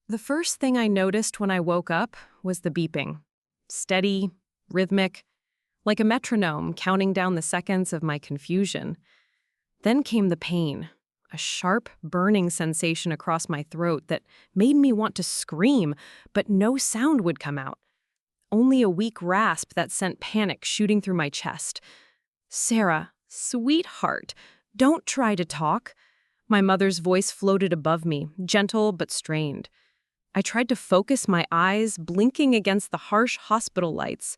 The first thing I noticed when I woke up was the beeping. Steady, rhythmic, like a metronome counting down the seconds of my confusion. Then came the pain, a sharp, burning sensation across my throat that made me want to scream, but no sound would come out. Only a weak rasp that sent panic shooting through my chest. "Sarah, sweetheart, don't try to talk." My mother's voice floated above me, gentle but strained. I tried to focus my eyes, blinking against the harsh hospital lights.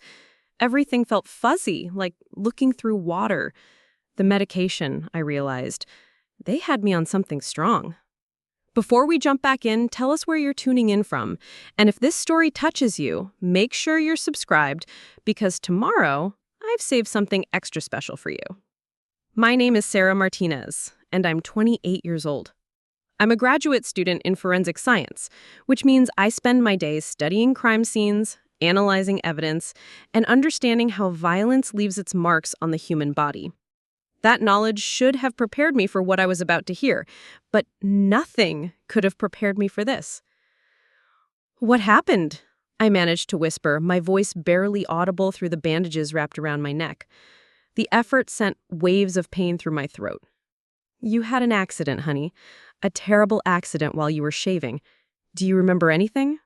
Everything felt fuzzy, like looking through water. The medication, I realized, they had me on something strong. Before we jump back in, tell us where you're tuning in from. And if this story touches you, make sure you're subscribed, because tomorrow, I've saved something extra special for you. My name is Sarah Martinez, and I'm 28 years old. I'm a graduate student in forensic science, which means I spend my days studying crime scenes, analyzing evidence, and understanding how violence leaves its marks on the human body. That knowledge should have prepared me for what I was about to hear, but nothing could have prepared me for this. "What happened?" I managed to whisper, my voice barely audible through the bandages wrapped around my neck. The effort sent waves of pain through my throat. "You had an accident, honey. A terrible accident while you were shaving. Do you remember anything?"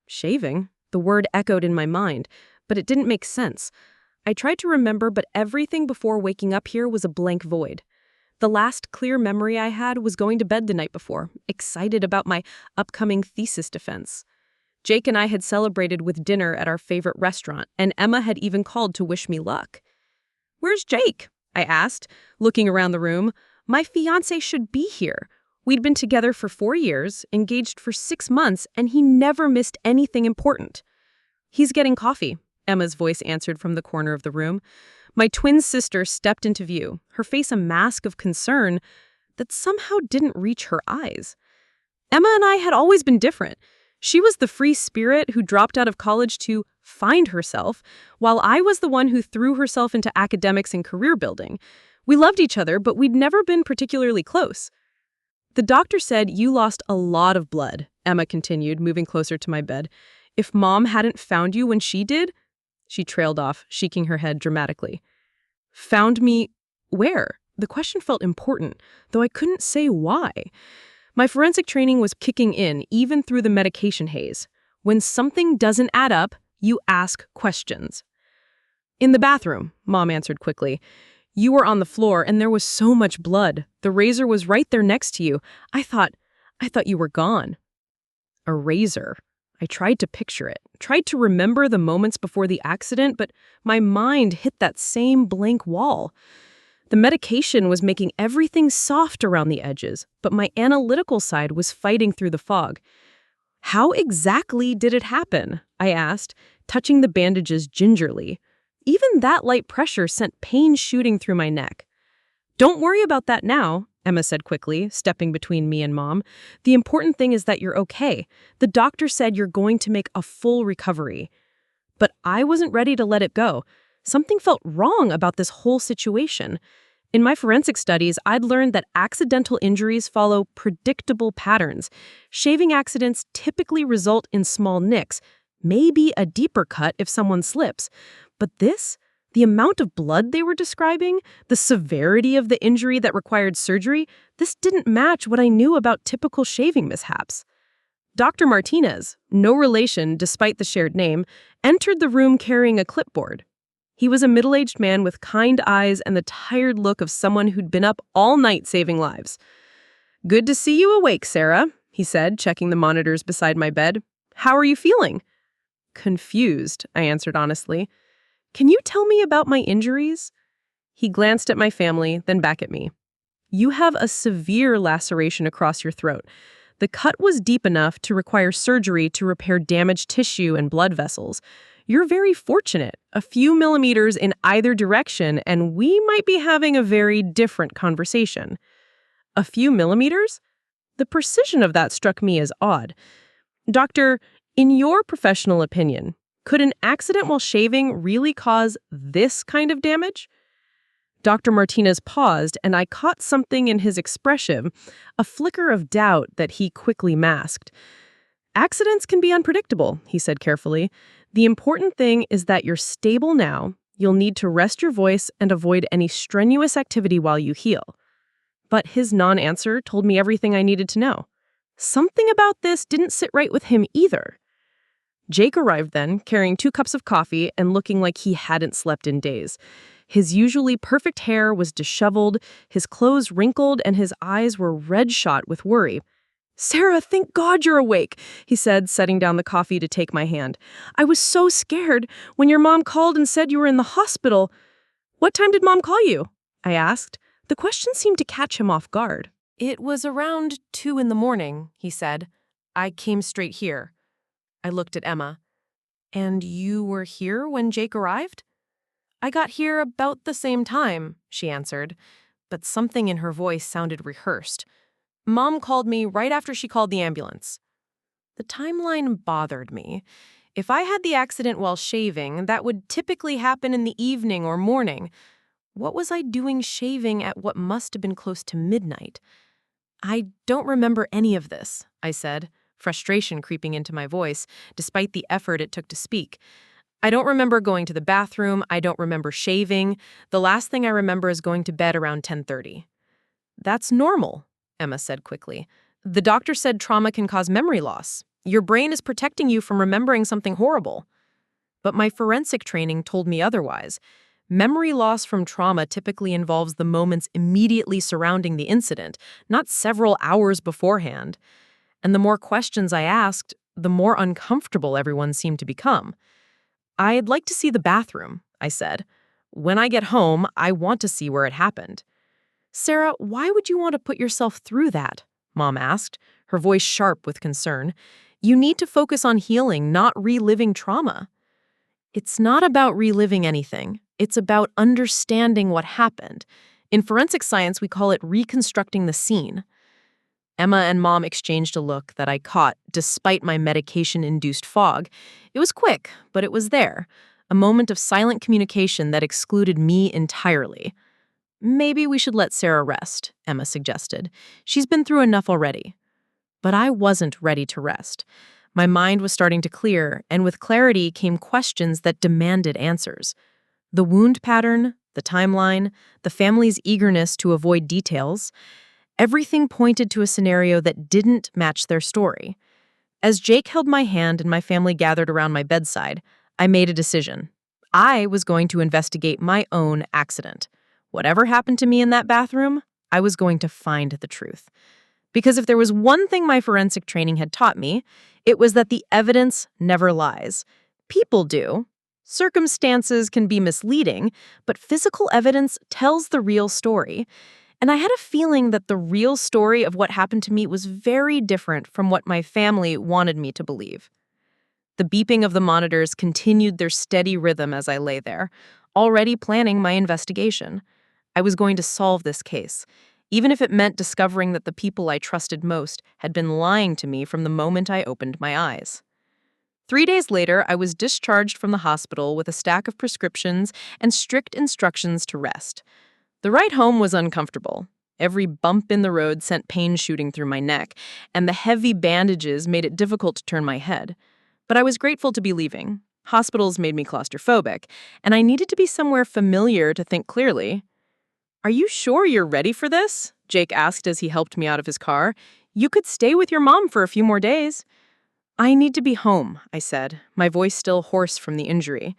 Shaving? The word echoed in my mind, but it didn't make sense. I tried to remember, but everything before waking up here was a blank void. The last clear memory I had was going to bed the night before, excited about my upcoming thesis defense. Jake and I had celebrated with dinner at our favorite restaurant, and Emma had even called to wish me luck. "Where's Jake?" I asked, looking around the room. "My fiancé should be here. We'd been together for 4 years, engaged for 6 months, and he never missed anything important." "He's getting coffee," Emma's voice answered from the corner of the room. My twin sister stepped into view, her face a mask of concern that somehow didn't reach her eyes. Emma and I had always been different. She was the free spirit who dropped out of college to find herself, while I was the one who threw herself into academics and career building. We loved each other, but we'd never been particularly close. "The doctor said you lost a lot of blood," Emma continued, moving closer to my bed. "If Mom hadn't found you when she did—" She trailed off, shaking her head dramatically. "Found me where?" The question felt important, though I couldn't say why. My forensic training was kicking in, even through the medication haze. When something doesn't add up, you ask questions. "In the bathroom," Mom answered quickly. "You were on the floor, and there was so much blood. The razor was right there next to you. I thought you were gone." A razor. I tried to picture it, tried to remember the moments before the accident, but my mind hit that same blank wall. The medication was making everything soft around the edges, but my analytical side was fighting through the fog. "How exactly did it happen?" I asked, touching the bandages gingerly. Even that light pressure sent pain shooting through my neck. "Don't worry about that now," Emma said quickly, stepping between me and Mom. "The important thing is that you're okay. The doctor said you're going to make a full recovery." But I wasn't ready to let it go. Something felt wrong about this whole situation. In my forensic studies, I'd learned that accidental injuries follow predictable patterns. Shaving accidents typically result in small nicks, maybe a deeper cut if someone slips. But this, the amount of blood they were describing, the severity of the injury that required surgery, this didn't match what I knew about typical shaving mishaps. Dr. Martinez, no relation despite the shared name, entered the room carrying a clipboard. He was a middle-aged man with kind eyes and the tired look of someone who'd been up all night saving lives. "Good to see you awake, Sarah," he said, checking the monitors beside my bed. "How are you feeling?" "Confused," I answered honestly. "Can you tell me about my injuries?" He glanced at my family, then back at me. "You have a severe laceration across your throat. The cut was deep enough to require surgery to repair damaged tissue and blood vessels. You're very fortunate, a few millimeters in either direction, and we might be having a very different conversation." A few millimeters? The precision of that struck me as odd. "Doctor, in your professional opinion, could an accident while shaving really cause this kind of damage?" Dr. Martinez paused, and I caught something in his expression, a flicker of doubt that he quickly masked. Accidents can be unpredictable, he said carefully. The important thing is that you're stable now. You'll need to rest your voice and avoid any strenuous activity while you heal. But his non-answer told me everything I needed to know. Something about this didn't sit right with him either. Jake arrived then, carrying 2 cups of coffee and looking like he hadn't slept in days. His usually perfect hair was disheveled, his clothes wrinkled, and his eyes were red-shot with worry. "Sarah, thank God you're awake," he said, setting down the coffee to take my hand. "I was so scared when your mom called and said you were in the hospital." "What time did Mom call you?" I asked. The question seemed to catch him off guard. "It was around 2 in the morning," he said. "I came straight here." I looked at Emma. "And you were here when Jake arrived?" "I got here about the same time," she answered, but something in her voice sounded rehearsed. "Mom called me right after she called the ambulance." The timeline bothered me. If I had the accident while shaving, that would typically happen in the evening or morning. What was I doing shaving at what must have been close to midnight? "I don't remember any of this," I said, frustration creeping into my voice, despite the effort it took to speak. "I don't remember going to the bathroom. I don't remember shaving. The last thing I remember is going to bed around 10:30. "That's normal," Emma said quickly. "The doctor said trauma can cause memory loss. Your brain is protecting you from remembering something horrible." But my forensic training told me otherwise. Memory loss from trauma typically involves the moments immediately surrounding the incident, not several hours beforehand. And the more questions I asked, the more uncomfortable everyone seemed to become. "I'd like to see the bathroom," I said. "When I get home, I want to see where it happened." "Sarah, why would you want to put yourself through that?" Mom asked, her voice sharp with concern. "You need to focus on healing, not reliving trauma." "It's not about reliving anything. It's about understanding what happened. In forensic science, we call it reconstructing the scene." Emma and Mom exchanged a look that I caught despite my medication-induced fog. It was quick, but it was there. A moment of silent communication that excluded me entirely. "Maybe we should let Sarah rest," Emma suggested. "She's been through enough already." But I wasn't ready to rest. My mind was starting to clear, and with clarity came questions that demanded answers. The wound pattern, the timeline, the family's eagerness to avoid details, everything pointed to a scenario that didn't match their story. As Jake held my hand and my family gathered around my bedside, I made a decision. I was going to investigate my own accident. Whatever happened to me in that bathroom, I was going to find the truth. Because if there was one thing my forensic training had taught me, it was that the evidence never lies. People do. Circumstances can be misleading, but physical evidence tells the real story. And I had a feeling that the real story of what happened to me was very different from what my family wanted me to believe. The beeping of the monitors continued their steady rhythm as I lay there, already planning my investigation. I was going to solve this case, even if it meant discovering that the people I trusted most had been lying to me from the moment I opened my eyes. 3 days later, I was discharged from the hospital with a stack of prescriptions and strict instructions to rest. The ride home was uncomfortable. Every bump in the road sent pain shooting through my neck, and the heavy bandages made it difficult to turn my head. But I was grateful to be leaving. Hospitals made me claustrophobic, and I needed to be somewhere familiar to think clearly. "Are you sure you're ready for this?" Jake asked as he helped me out of his car. "You could stay with your mom for a few more days." "I need to be home," I said, my voice still hoarse from the injury.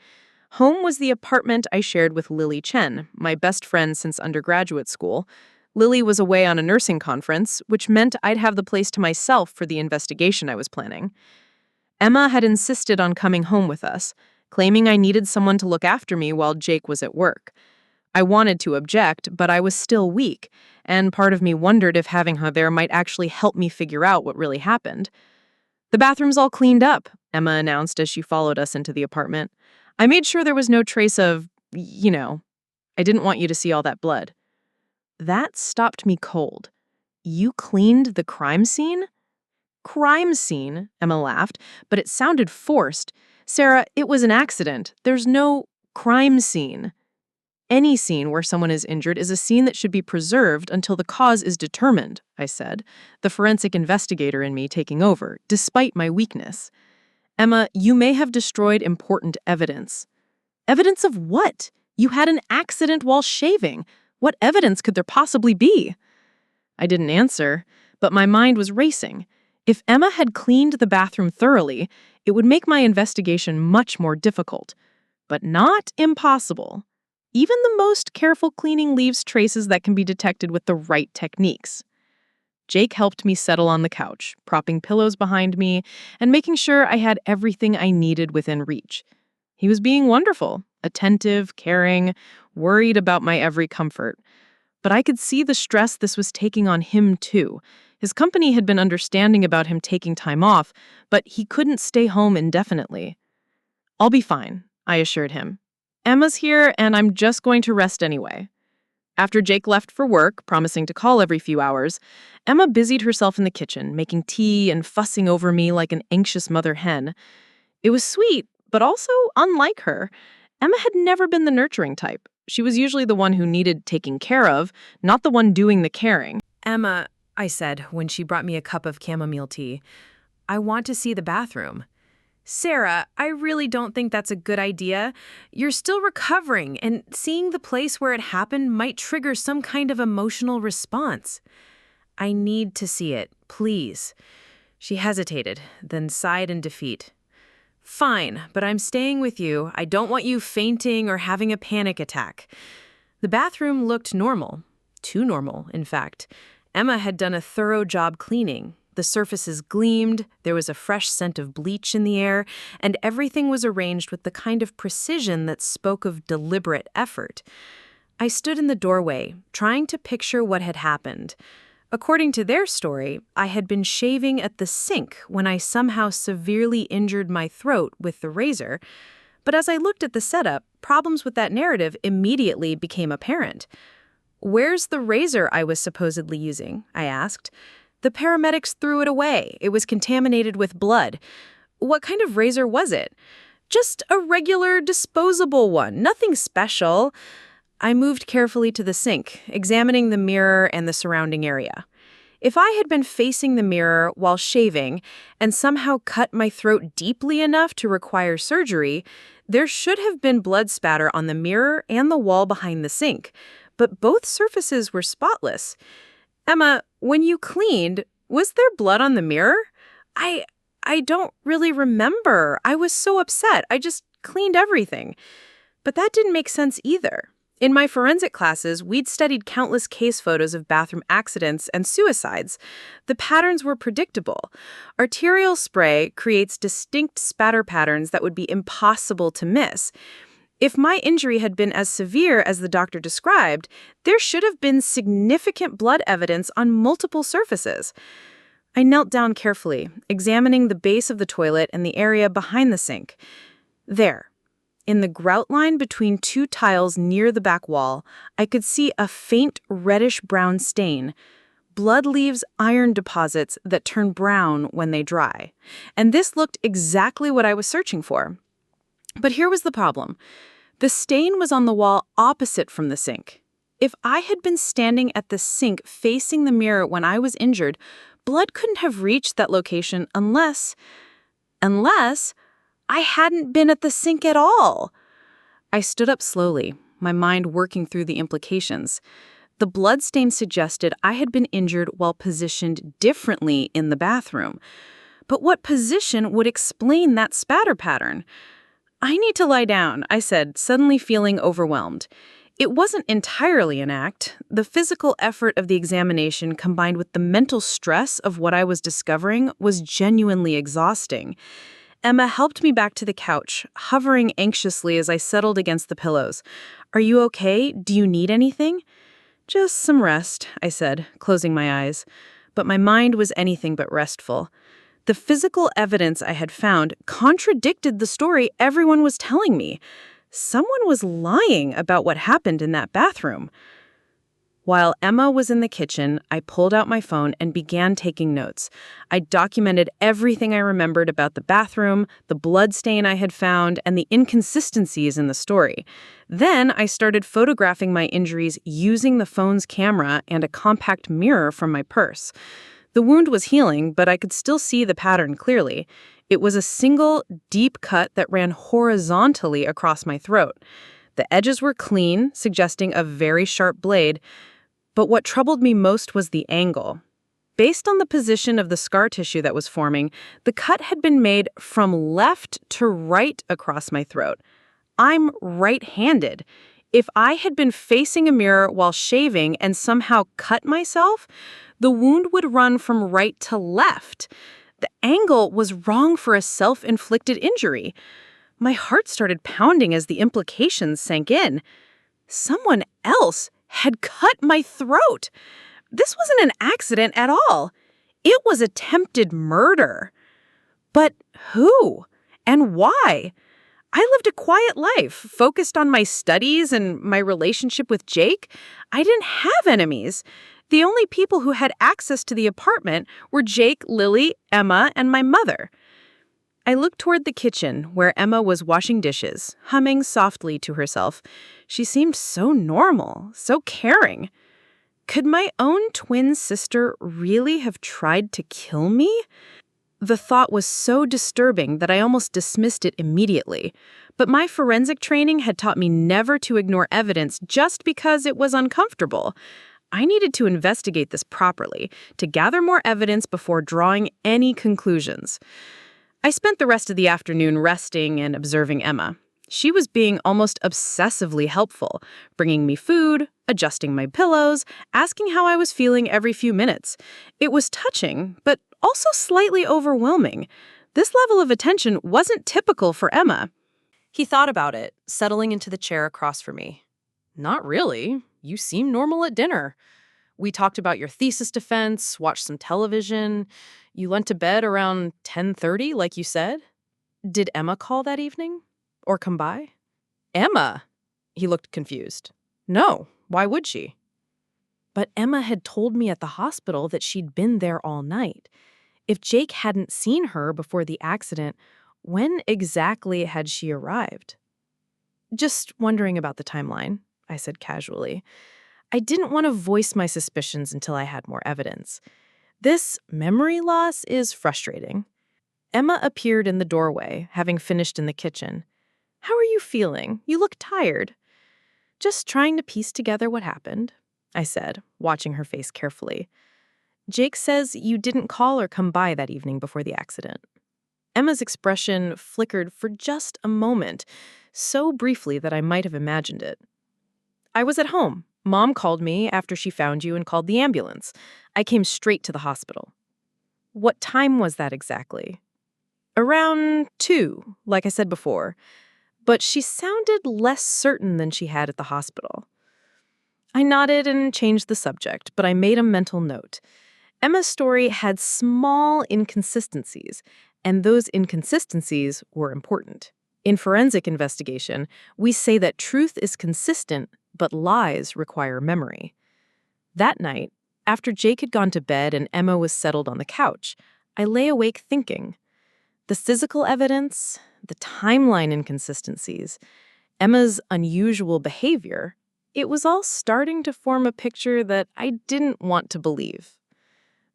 Home was the apartment I shared with Lily Chen, my best friend since undergraduate school. Lily was away on a nursing conference, which meant I'd have the place to myself for the investigation I was planning. Emma had insisted on coming home with us, claiming I needed someone to look after me while Jake was at work. I wanted to object, but I was still weak, and part of me wondered if having her there might actually help me figure out what really happened. "The bathroom's all cleaned up," Emma announced as she followed us into the apartment. "I made sure there was no trace of, I didn't want you to see all that blood." That stopped me cold. "You cleaned the crime scene?" "Crime scene," Emma laughed, but it sounded forced. "Sarah, it was an accident. There's no crime scene." Any scene where someone is injured is a scene that should be preserved until the cause is determined, I said, the forensic investigator in me taking over, despite my weakness. Emma, you may have destroyed important evidence. Evidence of what? You had an accident while shaving. What evidence could there possibly be? I didn't answer, but my mind was racing. If Emma had cleaned the bathroom thoroughly, it would make my investigation much more difficult, but not impossible. Even the most careful cleaning leaves traces that can be detected with the right techniques. Jake helped me settle on the couch, propping pillows behind me and making sure I had everything I needed within reach. He was being wonderful, attentive, caring, worried about my every comfort. But I could see the stress this was taking on him, too. His company had been understanding about him taking time off, but he couldn't stay home indefinitely. I'll be fine, I assured him. Emma's here, and I'm just going to rest anyway. After Jake left for work, promising to call every few hours, Emma busied herself in the kitchen, making tea and fussing over me like an anxious mother hen. It was sweet, but also unlike her. Emma had never been the nurturing type. She was usually the one who needed taking care of, not the one doing the caring. Emma, I said when she brought me a cup of chamomile tea, I want to see the bathroom. Sarah, I really don't think that's a good idea. You're still recovering, and seeing the place where it happened might trigger some kind of emotional response. I need to see it, please. She hesitated, then sighed in defeat. Fine, but I'm staying with you. I don't want you fainting or having a panic attack. The bathroom looked normal. Too normal, in fact. Emma had done a thorough job cleaning. The surfaces gleamed, there was a fresh scent of bleach in the air, and everything was arranged with the kind of precision that spoke of deliberate effort. I stood in the doorway, trying to picture what had happened. According to their story, I had been shaving at the sink when I somehow severely injured my throat with the razor. But as I looked at the setup, problems with that narrative immediately became apparent. "Where's the razor I was supposedly using?" I asked. "The paramedics threw it away. It was contaminated with blood." "What kind of razor was it?" "Just a regular disposable one, nothing special." I moved carefully to the sink, examining the mirror and the surrounding area. If I had been facing the mirror while shaving and somehow cut my throat deeply enough to require surgery, there should have been blood spatter on the mirror and the wall behind the sink, but both surfaces were spotless. "Emma, when you cleaned, was there blood on the mirror?" I don't really remember. I was so upset. I just cleaned everything." But that didn't make sense either. In my forensic classes, we'd studied countless case photos of bathroom accidents and suicides. The patterns were predictable. Arterial spray creates distinct spatter patterns that would be impossible to miss. If my injury had been as severe as the doctor described, there should have been significant blood evidence on multiple surfaces. I knelt down carefully, examining the base of the toilet and the area behind the sink. There, in the grout line between two tiles near the back wall, I could see a faint reddish-brown stain. Blood leaves iron deposits that turn brown when they dry. And this looked exactly what I was searching for. But here was the problem. The stain was on the wall opposite from the sink. If I had been standing at the sink facing the mirror when I was injured, blood couldn't have reached that location unless I hadn't been at the sink at all. I stood up slowly, my mind working through the implications. The blood stain suggested I had been injured while positioned differently in the bathroom. But what position would explain that spatter pattern? "I need to lie down," I said, suddenly feeling overwhelmed. It wasn't entirely an act. The physical effort of the examination combined with the mental stress of what I was discovering was genuinely exhausting. Emma helped me back to the couch, hovering anxiously as I settled against the pillows. "Are you okay? Do you need anything?" "Just some rest," I said, closing my eyes. But my mind was anything but restful. The physical evidence I had found contradicted the story everyone was telling me. Someone was lying about what happened in that bathroom. While Emma was in the kitchen, I pulled out my phone and began taking notes. I documented everything I remembered about the bathroom, the blood stain I had found, and the inconsistencies in the story. Then I started photographing my injuries using the phone's camera and a compact mirror from my purse. The wound was healing, but I could still see the pattern clearly. It was a single, deep cut that ran horizontally across my throat. The edges were clean, suggesting a very sharp blade, but what troubled me most was the angle. Based on the position of the scar tissue that was forming, the cut had been made from left to right across my throat. I'm right-handed. If I had been facing a mirror while shaving and somehow cut myself, the wound would run from right to left. The angle was wrong for a self-inflicted injury. My heart started pounding as the implications sank in. Someone else had cut my throat. This wasn't an accident at all. It was attempted murder. But who? And why? I lived a quiet life, focused on my studies and my relationship with Jake. I didn't have enemies. The only people who had access to the apartment were Jake, Lily, Emma, and my mother. I looked toward the kitchen, where Emma was washing dishes, humming softly to herself. She seemed so normal, so caring. Could my own twin sister really have tried to kill me? The thought was so disturbing that I almost dismissed it immediately. But my forensic training had taught me never to ignore evidence just because it was uncomfortable. I needed to investigate this properly, to gather more evidence before drawing any conclusions. I spent the rest of the afternoon resting and observing Emma. She was being almost obsessively helpful, bringing me food, adjusting my pillows, asking how I was feeling every few minutes. It was touching, but also slightly overwhelming. This level of attention wasn't typical for Emma. He thought about it, settling into the chair across from me. Not really. You seem normal at dinner. We talked about your thesis defense, watched some television. You went to bed around 10:30, like you said. Did Emma call that evening? Or come by? Emma? He looked confused. No, why would she? But Emma had told me at the hospital that she'd been there all night. If Jake hadn't seen her before the accident, when exactly had she arrived? Just wondering about the timeline, I said casually. I didn't want to voice my suspicions until I had more evidence. This memory loss is frustrating. Emma appeared in the doorway, having finished in the kitchen. How are you feeling? You look tired. Just trying to piece together what happened, I said, watching her face carefully. Jake says you didn't call or come by that evening before the accident. Emma's expression flickered for just a moment, so briefly that I might have imagined it. I was at home. Mom called me after she found you and called the ambulance. I came straight to the hospital. What time was that exactly? Around 2, like I said before. But she sounded less certain than she had at the hospital. I nodded and changed the subject, but I made a mental note. Emma's story had small inconsistencies, and those inconsistencies were important. In forensic investigation, we say that truth is consistent, but lies require memory. That night, after Jake had gone to bed and Emma was settled on the couch, I lay awake thinking. The physical evidence, the timeline inconsistencies, Emma's unusual behavior, it was all starting to form a picture that I didn't want to believe.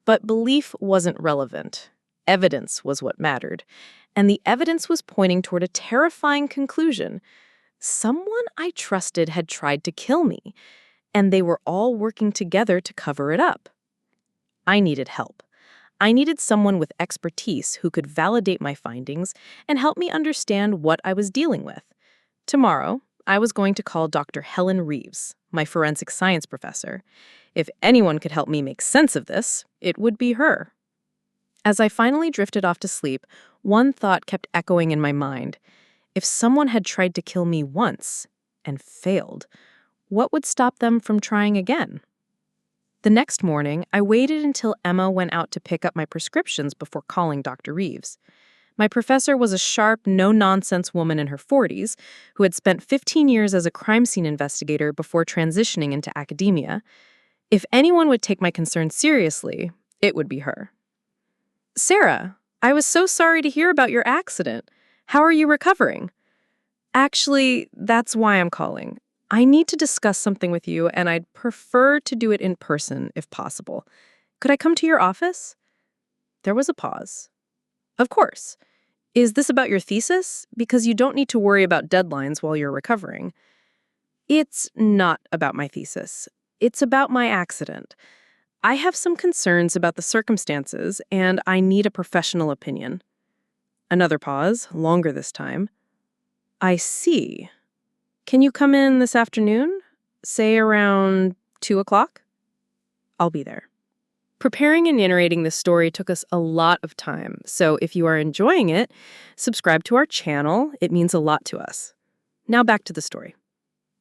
But belief wasn't relevant. Evidence was what mattered, and the evidence was pointing toward a terrifying conclusion. Someone I trusted had tried to kill me, and they were all working together to cover it up. I needed help. I needed someone with expertise who could validate my findings and help me understand what I was dealing with. Tomorrow, I was going to call Dr. Helen Reeves, my forensic science professor. If anyone could help me make sense of this, it would be her. As I finally drifted off to sleep, one thought kept echoing in my mind. If someone had tried to kill me once and failed, what would stop them from trying again? The next morning, I waited until Emma went out to pick up my prescriptions before calling Dr. Reeves. My professor was a sharp, no-nonsense woman in her 40s who had spent 15 years as a crime scene investigator before transitioning into academia. If anyone would take my concerns seriously, it would be her. Sarah, I was so sorry to hear about your accident. How are you recovering? Actually, that's why I'm calling. I need to discuss something with you, and I'd prefer to do it in person if possible. Could I come to your office? There was a pause. Of course. Is this about your thesis? Because you don't need to worry about deadlines while you're recovering. It's not about my thesis. It's about my accident. I have some concerns about the circumstances, and I need a professional opinion. Another pause, longer this time. I see. Can you come in this afternoon? Say around 2 o'clock? I'll be there. Preparing and narrating this story took us a lot of time, so if you are enjoying it, subscribe to our channel. It means a lot to us. Now back to the story.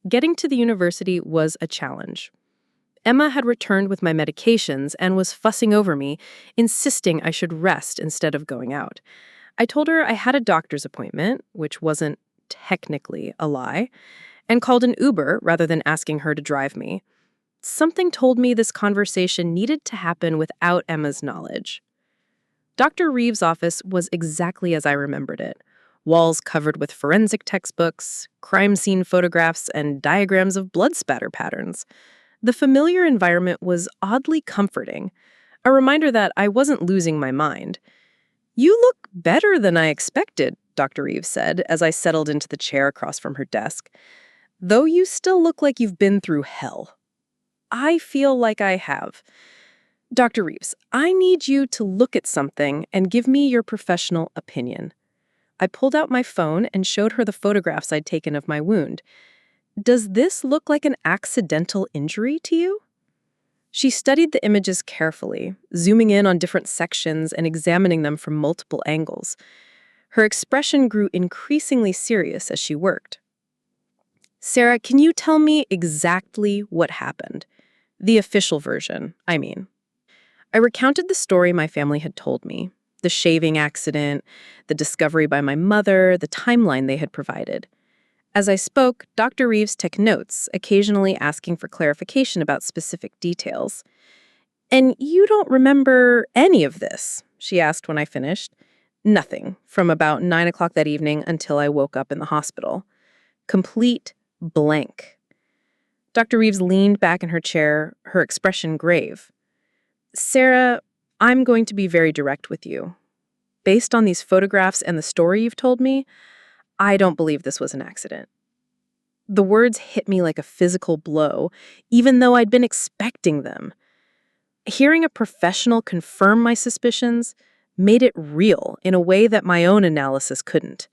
Getting to the university was a challenge. Emma had returned with my medications and was fussing over me, insisting I should rest instead of going out. I told her I had a doctor's appointment, which wasn't technically a lie, and called an Uber rather than asking her to drive me. Something told me this conversation needed to happen without Emma's knowledge. Dr. Reeves' office was exactly as I remembered it. Walls covered with forensic textbooks, crime scene photographs, and diagrams of blood spatter patterns. The familiar environment was oddly comforting, a reminder that I wasn't losing my mind. "You look better than I expected," Dr. Reeves said as I settled into the chair across from her desk. "Though you still look like you've been through hell." I feel like I have. Dr. Reeves, I need you to look at something and give me your professional opinion. I pulled out my phone and showed her the photographs I'd taken of my wound. Does this look like an accidental injury to you? She studied the images carefully, zooming in on different sections and examining them from multiple angles. Her expression grew increasingly serious as she worked. Sarah, can you tell me exactly what happened? The official version, I mean. I recounted the story my family had told me, the shaving accident, the discovery by my mother, the timeline they had provided. As I spoke, Dr. Reeves took notes, occasionally asking for clarification about specific details. "And you don't remember any of this?" she asked when I finished. "Nothing, from about 9 o'clock that evening until I woke up in the hospital. Complete blank." Dr. Reeves leaned back in her chair, her expression grave. "Sarah, I'm going to be very direct with you. Based on these photographs and the story you've told me, I don't believe this was an accident." The words hit me like a physical blow, even though I'd been expecting them. Hearing a professional confirm my suspicions made it real in a way that my own analysis couldn't.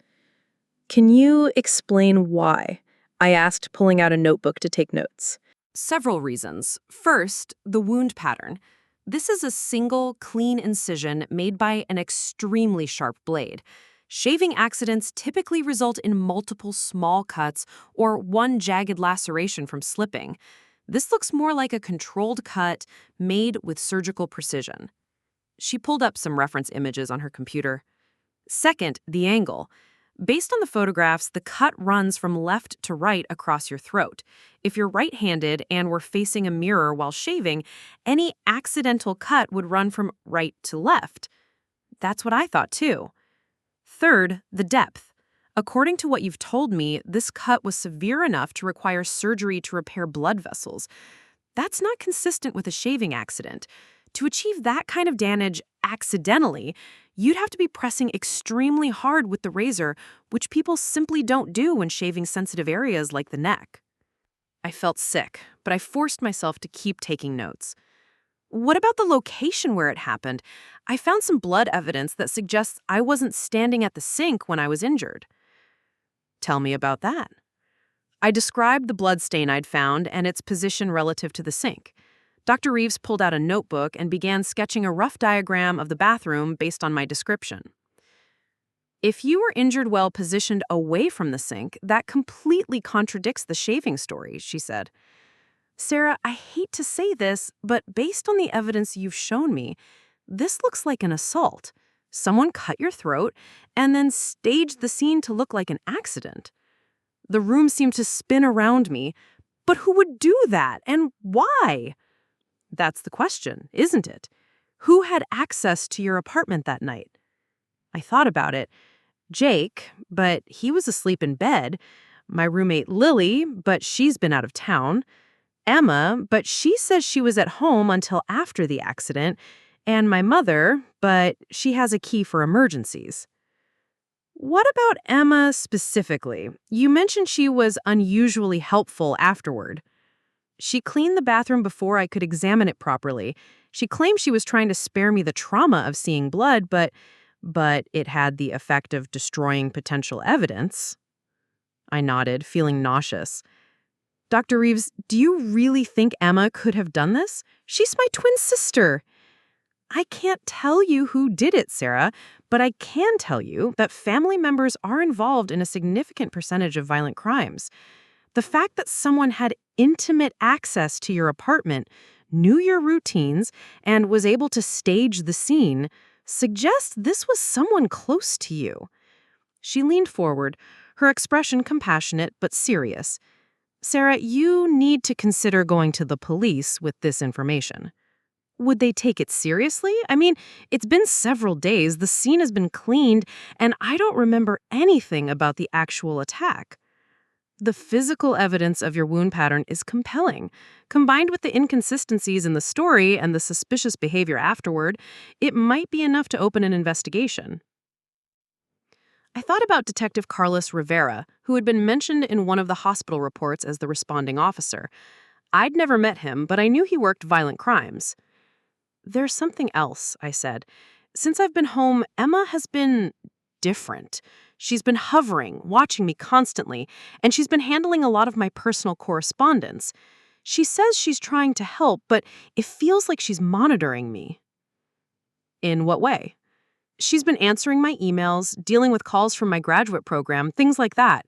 "Can you explain why?" I asked, pulling out a notebook to take notes. Several reasons. First, the wound pattern. This is a single, clean incision made by an extremely sharp blade. Shaving accidents typically result in multiple small cuts or one jagged laceration from slipping. This looks more like a controlled cut made with surgical precision. She pulled up some reference images on her computer. Second, the angle. Based on the photographs, the cut runs from left to right across your throat. If you're right-handed and were facing a mirror while shaving, any accidental cut would run from right to left. That's what I thought too. Third, the depth. According to what you've told me, this cut was severe enough to require surgery to repair blood vessels. That's not consistent with a shaving accident. To achieve that kind of damage accidentally, you'd have to be pressing extremely hard with the razor, which people simply don't do when shaving sensitive areas like the neck. I felt sick, but I forced myself to keep taking notes. What about the location where it happened? I found some blood evidence that suggests I wasn't standing at the sink when I was injured. Tell me about that. I described the blood stain I'd found and its position relative to the sink. Dr. Reeves pulled out a notebook and began sketching a rough diagram of the bathroom based on my description. If you were injured while positioned away from the sink, that completely contradicts the shaving story, she said. Sarah, I hate to say this, but based on the evidence you've shown me, this looks like an assault. Someone cut your throat and then staged the scene to look like an accident. The room seemed to spin around me, but who would do that and why? That's the question, isn't it? Who had access to your apartment that night? I thought about it. Jake, but he was asleep in bed. My roommate Lily, but she's been out of town. Emma, but she says she was at home until after the accident. And my mother, but she has a key for emergencies. What about Emma specifically? You mentioned she was unusually helpful afterward. She cleaned the bathroom before I could examine it properly. She claimed she was trying to spare me the trauma of seeing blood, but it had the effect of destroying potential evidence. I nodded, feeling nauseous. Dr. Reeves, do you really think Emma could have done this? She's my twin sister. I can't tell you who did it, Sarah, but I can tell you that family members are involved in a significant percentage of violent crimes. The fact that someone had intimate access to your apartment, knew your routines, and was able to stage the scene suggests this was someone close to you. She leaned forward, her expression compassionate but serious. Sarah, you need to consider going to the police with this information. Would they take it seriously? I mean, it's been several days, the scene has been cleaned, and I don't remember anything about the actual attack. The physical evidence of your wound pattern is compelling. Combined with the inconsistencies in the story and the suspicious behavior afterward, it might be enough to open an investigation. I thought about Detective Carlos Rivera, who had been mentioned in one of the hospital reports as the responding officer. I'd never met him, but I knew he worked violent crimes. There's something else, I said. Since I've been home, Emma has been different. She's been hovering, watching me constantly, and she's been handling a lot of my personal correspondence. She says she's trying to help, but it feels like she's monitoring me. In what way? She's been answering my emails, dealing with calls from my graduate program, things like that.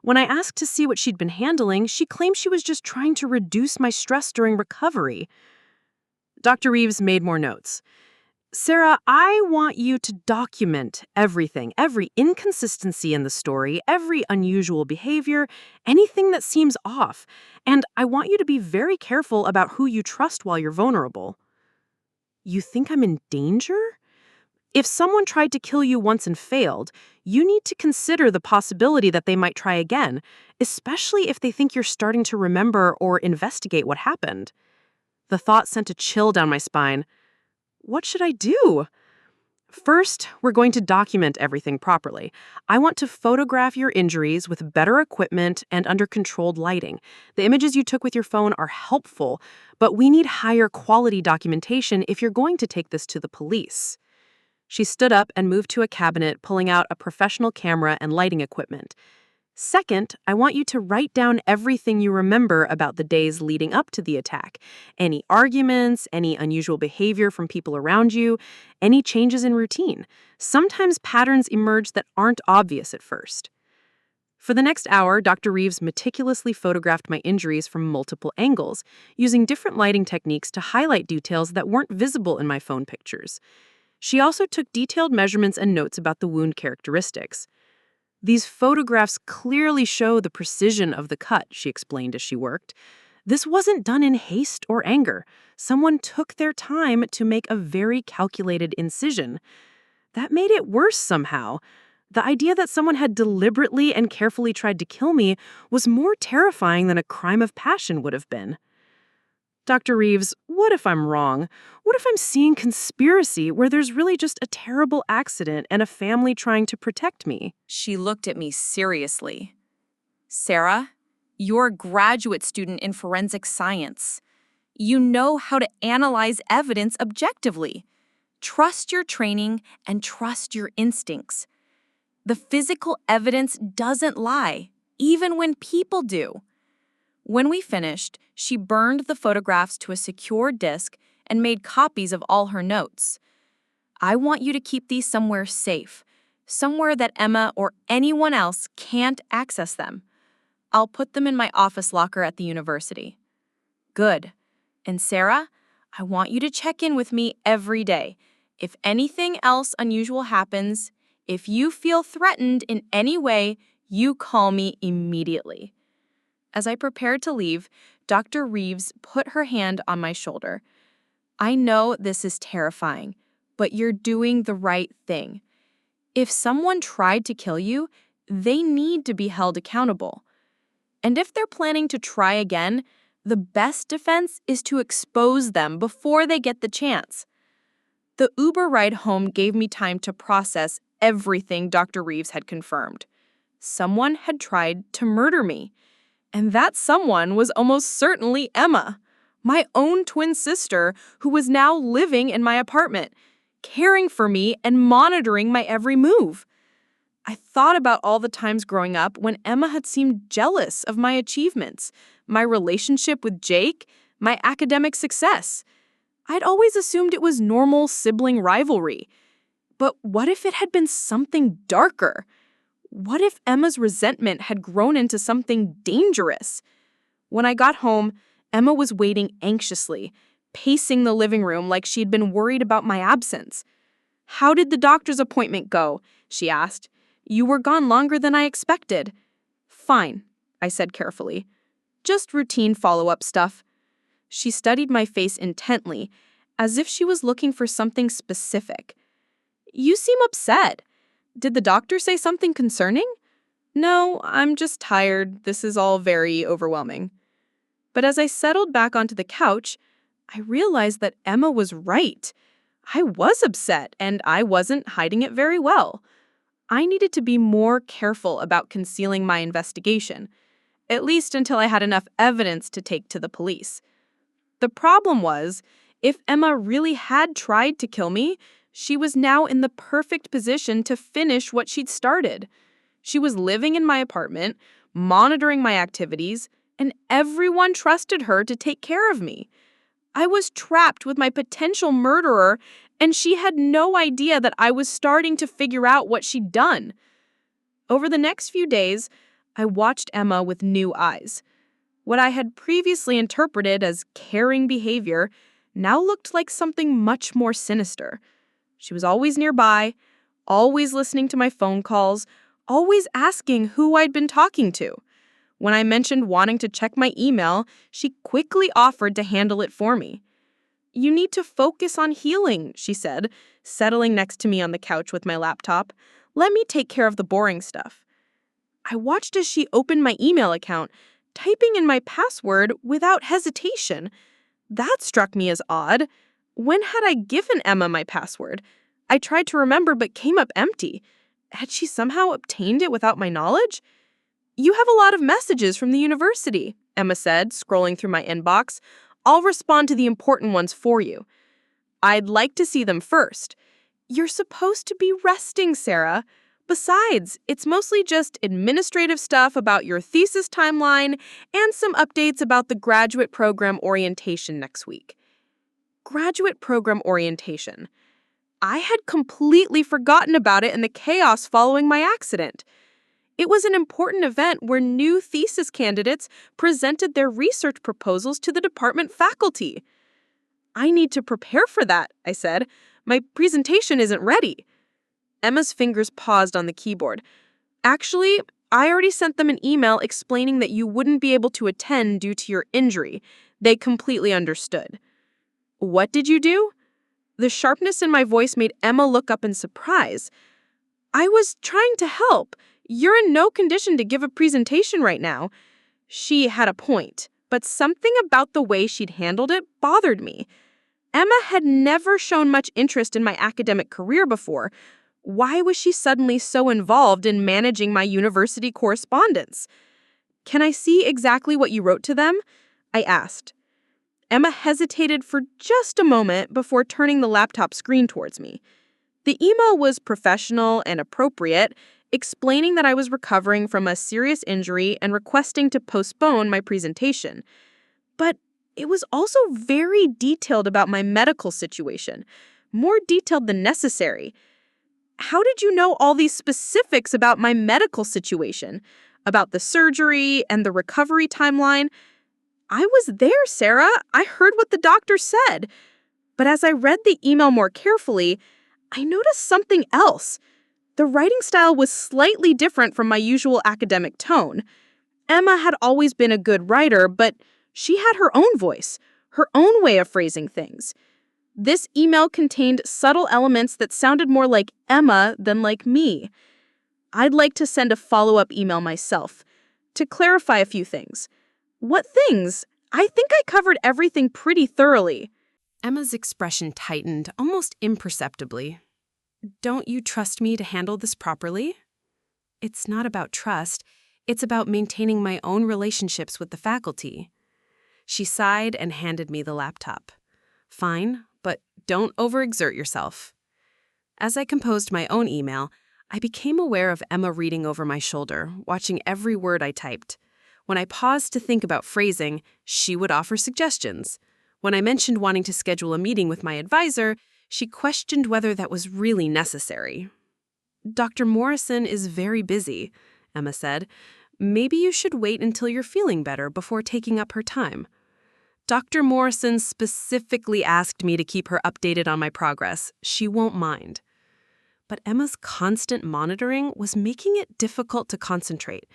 When I asked to see what she'd been handling, she claimed she was just trying to reduce my stress during recovery. Dr. Reeves made more notes. Sarah, I want you to document everything, every inconsistency in the story, every unusual behavior, anything that seems off. And I want you to be very careful about who you trust while you're vulnerable. You think I'm in danger? If someone tried to kill you once and failed, you need to consider the possibility that they might try again, especially if they think you're starting to remember or investigate what happened. The thought sent a chill down my spine. What should I do? First, we're going to document everything properly. I want to photograph your injuries with better equipment and under controlled lighting. The images you took with your phone are helpful, but we need higher quality documentation if you're going to take this to the police. She stood up and moved to a cabinet, pulling out a professional camera and lighting equipment. Second, I want you to write down everything you remember about the days leading up to the attack. Any arguments, any unusual behavior from people around you, any changes in routine. Sometimes patterns emerge that aren't obvious at first. For the next hour, Dr. Reeves meticulously photographed my injuries from multiple angles, using different lighting techniques to highlight details that weren't visible in my phone pictures. She also took detailed measurements and notes about the wound characteristics. These photographs clearly show the precision of the cut, she explained as she worked. This wasn't done in haste or anger. Someone took their time to make a very calculated incision. That made it worse somehow. The idea that someone had deliberately and carefully tried to kill me was more terrifying than a crime of passion would have been. Dr. Reeves, what if I'm wrong? What if I'm seeing conspiracy where there's really just a terrible accident and a family trying to protect me? She looked at me seriously. Sarah, you're a graduate student in forensic science. You know how to analyze evidence objectively. Trust your training and trust your instincts. The physical evidence doesn't lie, even when people do. When we finished, she burned the photographs to a secure disk and made copies of all her notes. I want you to keep these somewhere safe, somewhere that Emma or anyone else can't access them. I'll put them in my office locker at the university. Good. And Sarah, I want you to check in with me every day. If anything else unusual happens, if you feel threatened in any way, you call me immediately. As I prepared to leave, Dr. Reeves put her hand on my shoulder. I know this is terrifying, but you're doing the right thing. If someone tried to kill you, they need to be held accountable. And if they're planning to try again, the best defense is to expose them before they get the chance. The Uber ride home gave me time to process everything Dr. Reeves had confirmed. Someone had tried to murder me. And that someone was almost certainly Emma, my own twin sister who was now living in my apartment, caring for me and monitoring my every move. I thought about all the times growing up when Emma had seemed jealous of my achievements, my relationship with Jake, my academic success. I'd always assumed it was normal sibling rivalry. But what if it had been something darker? What if Emma's resentment had grown into something dangerous? When I got home, Emma was waiting anxiously, pacing the living room like she'd been worried about my absence. "How did the doctor's appointment go?" she asked. "You were gone longer than I expected." "Fine," I said carefully. "Just routine follow-up stuff." She studied my face intently, as if she was looking for something specific. "You seem upset. Did the doctor say something concerning?" "No, I'm just tired. This is all very overwhelming." But as I settled back onto the couch, I realized that Emma was right. I was upset, and I wasn't hiding it very well. I needed to be more careful about concealing my investigation, at least until I had enough evidence to take to the police. The problem was, if Emma really had tried to kill me, she was now in the perfect position to finish what she'd started. She was living in my apartment, monitoring my activities, and everyone trusted her to take care of me. I was trapped with my potential murderer, and she had no idea that I was starting to figure out what she'd done. Over the next few days, I watched Emma with new eyes. What I had previously interpreted as caring behavior now looked like something much more sinister. She was always nearby, always listening to my phone calls, always asking who I'd been talking to. When I mentioned wanting to check my email, she quickly offered to handle it for me. "You need to focus on healing," she said, settling next to me on the couch with my laptop. "Let me take care of the boring stuff." I watched as she opened my email account, typing in my password without hesitation. That struck me as odd. When had I given Emma my password? I tried to remember but came up empty. Had she somehow obtained it without my knowledge? "You have a lot of messages from the university," Emma said, scrolling through my inbox. "I'll respond to the important ones for you." "I'd like to see them first." "You're supposed to be resting, Sarah. Besides, it's mostly just administrative stuff about your thesis timeline and some updates about the graduate program orientation next week." Graduate program orientation. I had completely forgotten about it in the chaos following my accident. It was an important event where new thesis candidates presented their research proposals to the department faculty. "I need to prepare for that," I said. "My presentation isn't ready." Emma's fingers paused on the keyboard. "Actually, I already sent them an email explaining that you wouldn't be able to attend due to your injury. They completely understood." "What did you do?" The sharpness in my voice made Emma look up in surprise. "I was trying to help. You're in no condition to give a presentation right now." She had a point, but something about the way she'd handled it bothered me. Emma had never shown much interest in my academic career before. Why was she suddenly so involved in managing my university correspondence? "Can I see exactly what you wrote to them?" I asked. Emma hesitated for just a moment before turning the laptop screen towards me. The email was professional and appropriate, explaining that I was recovering from a serious injury and requesting to postpone my presentation. But it was also very detailed about my medical situation, more detailed than necessary. "How did you know all these specifics about my medical situation? About the surgery and the recovery timeline?" "I was there, Sarah. I heard what the doctor said." But as I read the email more carefully, I noticed something else. The writing style was slightly different from my usual academic tone. Emma had always been a good writer, but she had her own voice, her own way of phrasing things. This email contained subtle elements that sounded more like Emma than like me. I'd like to send a follow-up email myself to clarify a few things. What things? I think I covered everything pretty thoroughly. Emma's expression tightened almost imperceptibly. Don't you trust me to handle this properly? It's not about trust. It's about maintaining my own relationships with the faculty. She sighed and handed me the laptop. Fine, but don't overexert yourself. As I composed my own email, I became aware of Emma reading over my shoulder, watching every word I typed. When I paused to think about phrasing, she would offer suggestions. When I mentioned wanting to schedule a meeting with my advisor, she questioned whether that was really necessary. Dr. Morrison is very busy, Emma said. Maybe you should wait until you're feeling better before taking up her time. Dr. Morrison specifically asked me to keep her updated on my progress. She won't mind. But Emma's constant monitoring was making it difficult to concentrate.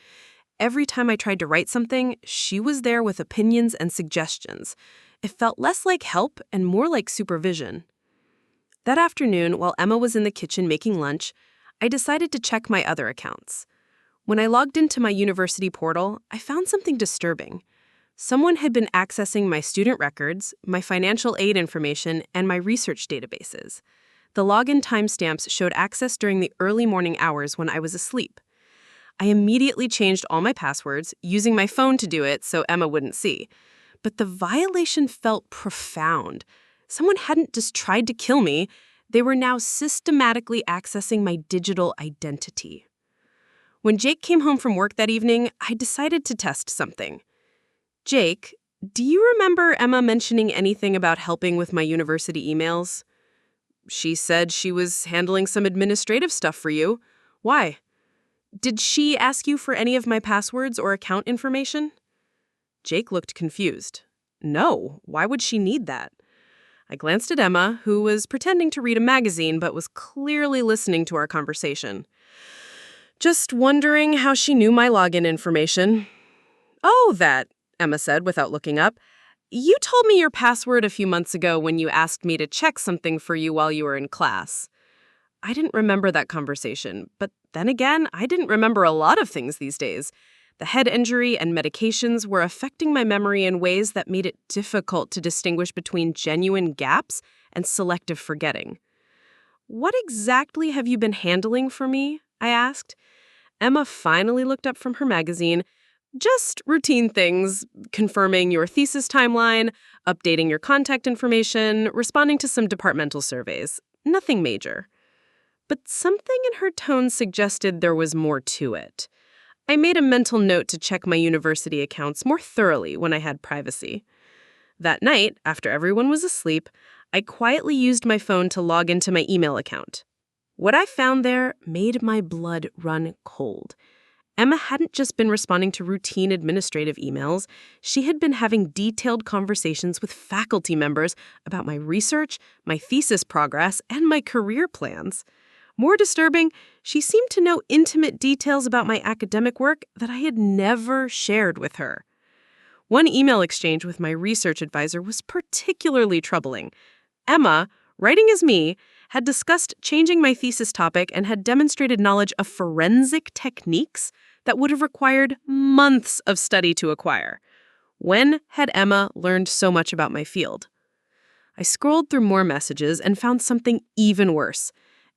Every time I tried to write something, she was there with opinions and suggestions. It felt less like help and more like supervision. That afternoon, while Emma was in the kitchen making lunch, I decided to check my other accounts. When I logged into my university portal, I found something disturbing. Someone had been accessing my student records, my financial aid information, and my research databases. The login timestamps showed access during the early morning hours when I was asleep. I immediately changed all my passwords, using my phone to do it so Emma wouldn't see. But the violation felt profound. Someone hadn't just tried to kill me. They were now systematically accessing my digital identity. When Jake came home from work that evening, I decided to test something. Jake, do you remember Emma mentioning anything about helping with my university emails? She said she was handling some administrative stuff for you. Why? Did she ask you for any of my passwords or account information? Jake looked confused. No, why would she need that? I glanced at Emma, who was pretending to read a magazine but was clearly listening to our conversation. Just wondering how she knew my login information. Oh, that, Emma said without looking up. You told me your password a few months ago when you asked me to check something for you while you were in class. I didn't remember that conversation, but then again, I didn't remember a lot of things these days. The head injury and medications were affecting my memory in ways that made it difficult to distinguish between genuine gaps and selective forgetting. What exactly have you been handling for me? I asked. Emma finally looked up from her magazine. Just routine things, confirming your thesis timeline, updating your contact information, responding to some departmental surveys. Nothing major. But something in her tone suggested there was more to it. I made a mental note to check my university accounts more thoroughly when I had privacy. That night, after everyone was asleep, I quietly used my phone to log into my email account. What I found there made my blood run cold. Emma hadn't just been responding to routine administrative emails. She had been having detailed conversations with faculty members about my research, my thesis progress, and my career plans. More disturbing, she seemed to know intimate details about my academic work that I had never shared with her. One email exchange with my research advisor was particularly troubling. Emma, writing as me, had discussed changing my thesis topic and had demonstrated knowledge of forensic techniques that would have required months of study to acquire. When had Emma learned so much about my field? I scrolled through more messages and found something even worse.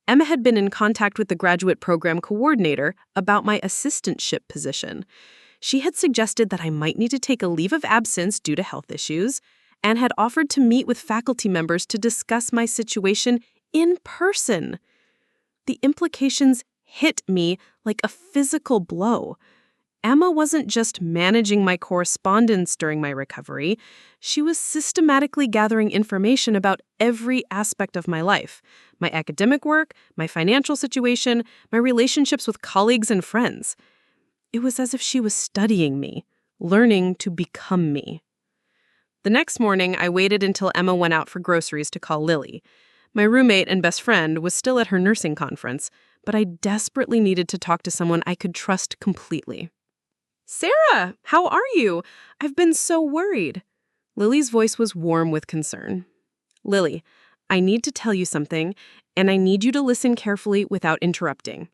Emma had been in contact with the graduate program coordinator about my assistantship position. She had suggested that I might need to take a leave of absence due to health issues and had offered to meet with faculty members to discuss my situation in person. The implications hit me like a physical blow. Emma wasn't just managing my correspondence during my recovery. She was systematically gathering information about every aspect of my life: my academic work, my financial situation, my relationships with colleagues and friends. It was as if she was studying me, learning to become me. The next morning, I waited until Emma went out for groceries to call Lily. My roommate and best friend was still at her nursing conference, but I desperately needed to talk to someone I could trust completely. Sarah, how are you? I've been so worried. Lily's voice was warm with concern. Lily, I need to tell you something, and I need you to listen carefully without interrupting.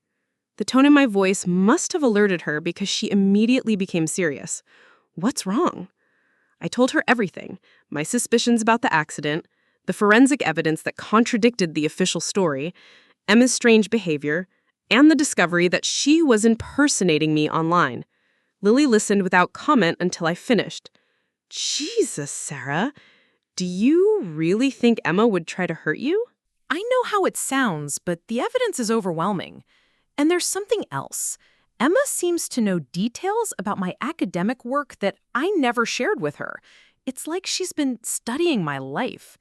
The tone in my voice must have alerted her because she immediately became serious. What's wrong? I told her everything, my suspicions about the accident, the forensic evidence that contradicted the official story, Emma's strange behavior, and the discovery that she was impersonating me online. Lily listened without comment until I finished. Jesus, Sarah, do you really think Emma would try to hurt you? I know how it sounds, but the evidence is overwhelming. And there's something else. Emma seems to know details about my academic work that I never shared with her. It's like she's been studying my life.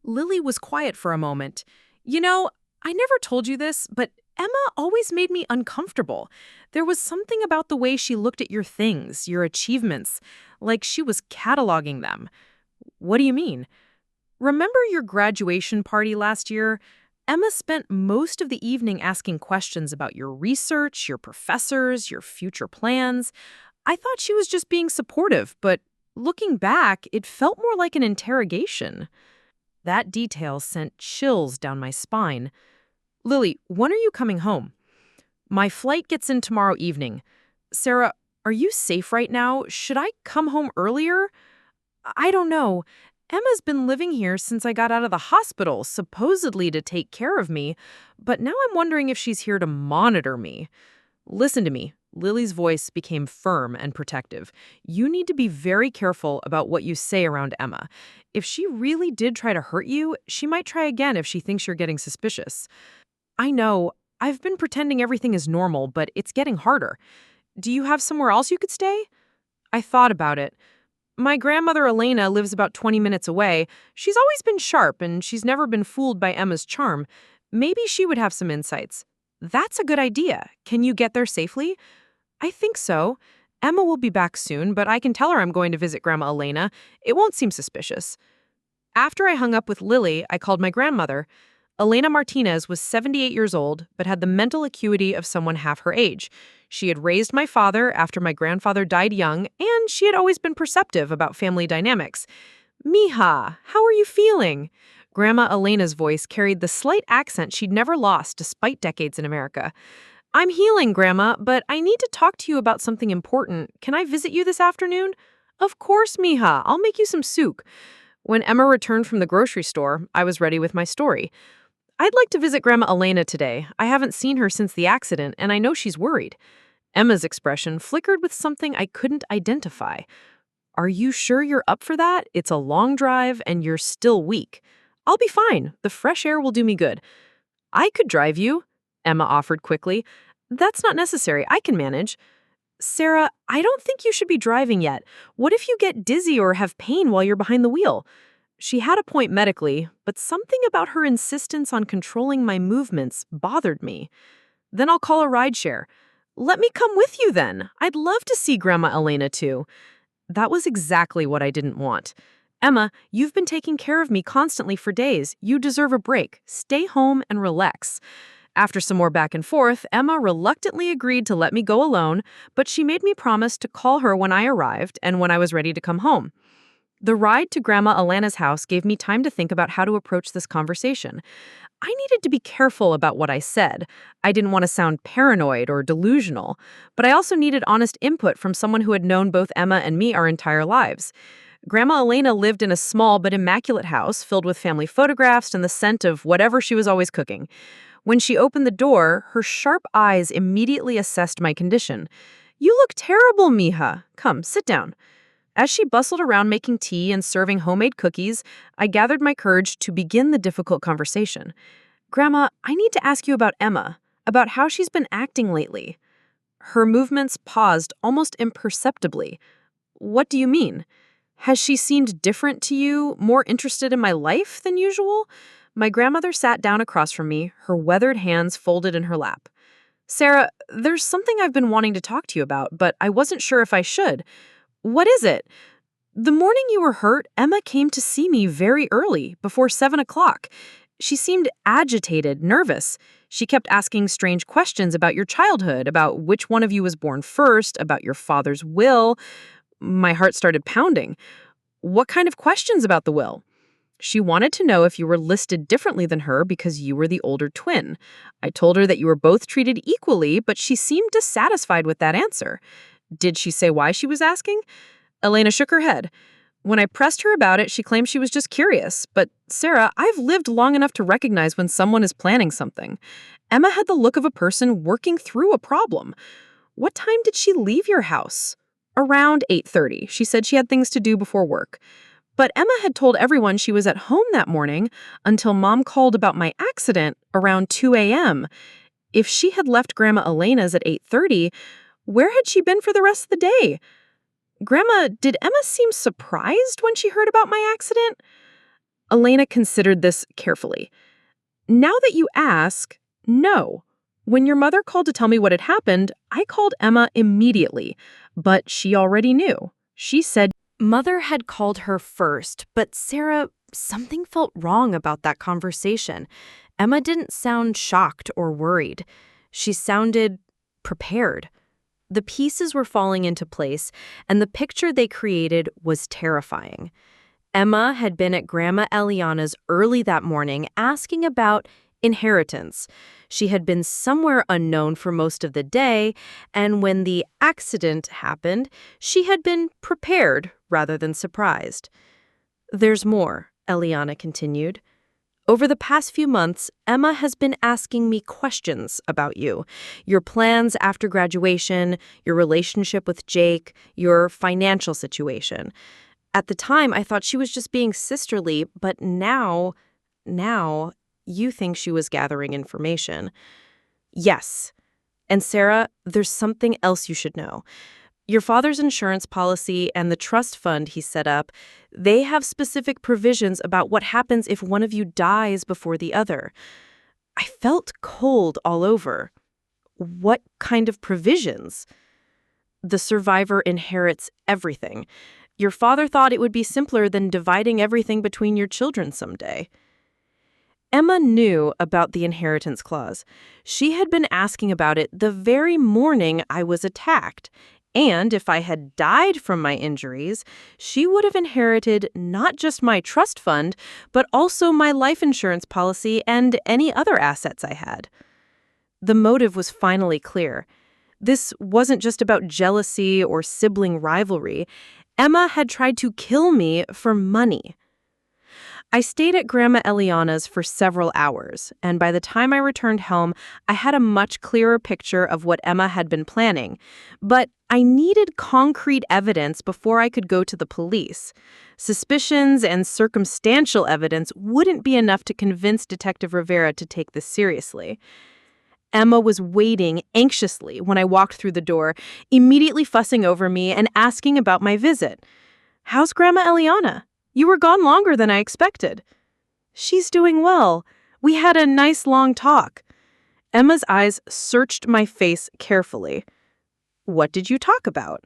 Lily was quiet for a moment. You know, I never told you this, but Emma always made me uncomfortable. There was something about the way she looked at your things, your achievements, like she was cataloging them. What do you mean? Remember your graduation party last year? Emma spent most of the evening asking questions about your research, your professors, your future plans. I thought she was just being supportive, but looking back, it felt more like an interrogation. That detail sent chills down my spine. Lily, when are you coming home? My flight gets in tomorrow evening. Sarah, are you safe right now? Should I come home earlier? I don't know. Emma's been living here since I got out of the hospital, supposedly to take care of me, but now I'm wondering if she's here to monitor me. Listen to me. Lily's voice became firm and protective. You need to be very careful about what you say around Emma. If she really did try to hurt you, she might try again if she thinks you're getting suspicious. I know, I've been pretending everything is normal, but it's getting harder. Do you have somewhere else you could stay? I thought about it. My grandmother Elena lives about 20 minutes away. She's always been sharp, and she's never been fooled by Emma's charm. Maybe she would have some insights. That's a good idea. Can you get there safely? I think so. Emma will be back soon, but I can tell her I'm going to visit Grandma Elena. It won't seem suspicious. After I hung up with Lily, I called my grandmother. Elena Martinez was 78 years old, but had the mental acuity of someone half her age. She had raised my father after my grandfather died young, and she had always been perceptive about family dynamics. Mija, how are you feeling? Grandma Elena's voice carried the slight accent she'd never lost despite decades in America. I'm healing, Grandma, but I need to talk to you about something important. Can I visit you this afternoon? Of course, Mija. I'll make you some soup. When Emma returned from the grocery store, I was ready with my story. I'd like to visit Grandma Elena today. I haven't seen her since the accident, and I know she's worried. Emma's expression flickered with something I couldn't identify. Are you sure you're up for that? It's a long drive, and you're still weak. I'll be fine. The fresh air will do me good. I could drive you, Emma offered quickly. That's not necessary. I can manage. Sarah, I don't think you should be driving yet. What if you get dizzy or have pain while you're behind the wheel? She had a point medically, but something about her insistence on controlling my movements bothered me. Then I'll call a rideshare. Let me come with you then. I'd love to see Grandma Elena too. That was exactly what I didn't want. Emma, you've been taking care of me constantly for days. You deserve a break. Stay home and relax. After some more back and forth, Emma reluctantly agreed to let me go alone, but she made me promise to call her when I arrived and when I was ready to come home. The ride to Grandma Elena's house gave me time to think about how to approach this conversation. I needed to be careful about what I said. I didn't want to sound paranoid or delusional, but I also needed honest input from someone who had known both Emma and me our entire lives. Grandma Elena lived in a small but immaculate house filled with family photographs and the scent of whatever she was always cooking. When she opened the door, her sharp eyes immediately assessed my condition. You look terrible, Mija. Come, sit down. As she bustled around making tea and serving homemade cookies, I gathered my courage to begin the difficult conversation. Grandma, I need to ask you about Emma, about how she's been acting lately. Her movements paused almost imperceptibly. What do you mean? Has she seemed different to you, more interested in my life than usual? My grandmother sat down across from me, her weathered hands folded in her lap. Sarah, there's something I've been wanting to talk to you about, but I wasn't sure if I should. What is it? The morning you were hurt, Emma came to see me very early, before 7 o'clock. She seemed agitated, nervous. She kept asking strange questions about your childhood, about which one of you was born first, about your father's will. My heart started pounding. What kind of questions about the will? She wanted to know if you were listed differently than her because you were the older twin. I told her that you were both treated equally, but she seemed dissatisfied with that answer. Did she say why she was asking? Elena shook her head. When I pressed her about it, she claimed she was just curious. But, Sarah, I've lived long enough to recognize when someone is planning something. Emma had the look of a person working through a problem. What time did she leave your house? Around 8:30. She said she had things to do before work. But Emma had told everyone she was at home that morning until Mom called about my accident around 2 a.m. If she had left Grandma Elena's at 8:30, where had she been for the rest of the day? Grandma, did Emma seem surprised when she heard about my accident? Elena considered this carefully. Now that you ask, no. When your mother called to tell me what had happened, I called Emma immediately, but she already knew. She said, Mother had called her first, but Sarah, something felt wrong about that conversation. Emma didn't sound shocked or worried. She sounded prepared. The pieces were falling into place, and the picture they created was terrifying. Emma had been at Grandma Eliana's early that morning asking about inheritance. She had been somewhere unknown for most of the day, and when the accident happened, she had been prepared rather than surprised. There's more, Eliana continued. Over the past few months, Emma has been asking me questions about you, your plans after graduation, your relationship with Jake, your financial situation. At the time, I thought she was just being sisterly, but now, you think she was gathering information. Yes. And Sarah, there's something else you should know. Your father's insurance policy and the trust fund he set up, they have specific provisions about what happens if one of you dies before the other. I felt cold all over. What kind of provisions? The survivor inherits everything. Your father thought it would be simpler than dividing everything between your children someday. Emma knew about the inheritance clause. She had been asking about it the very morning I was attacked. And if I had died from my injuries, she would have inherited not just my trust fund, but also my life insurance policy and any other assets I had. The motive was finally clear. This wasn't just about jealousy or sibling rivalry. Emma had tried to kill me for money. I stayed at Grandma Eliana's for several hours, and by the time I returned home, I had a much clearer picture of what Emma had been planning. But I needed concrete evidence before I could go to the police. Suspicions and circumstantial evidence wouldn't be enough to convince Detective Rivera to take this seriously. Emma was waiting anxiously when I walked through the door, immediately fussing over me and asking about my visit. "How's Grandma Eliana? You were gone longer than I expected." "She's doing well. We had a nice long talk." Emma's eyes searched my face carefully. "What did you talk about?"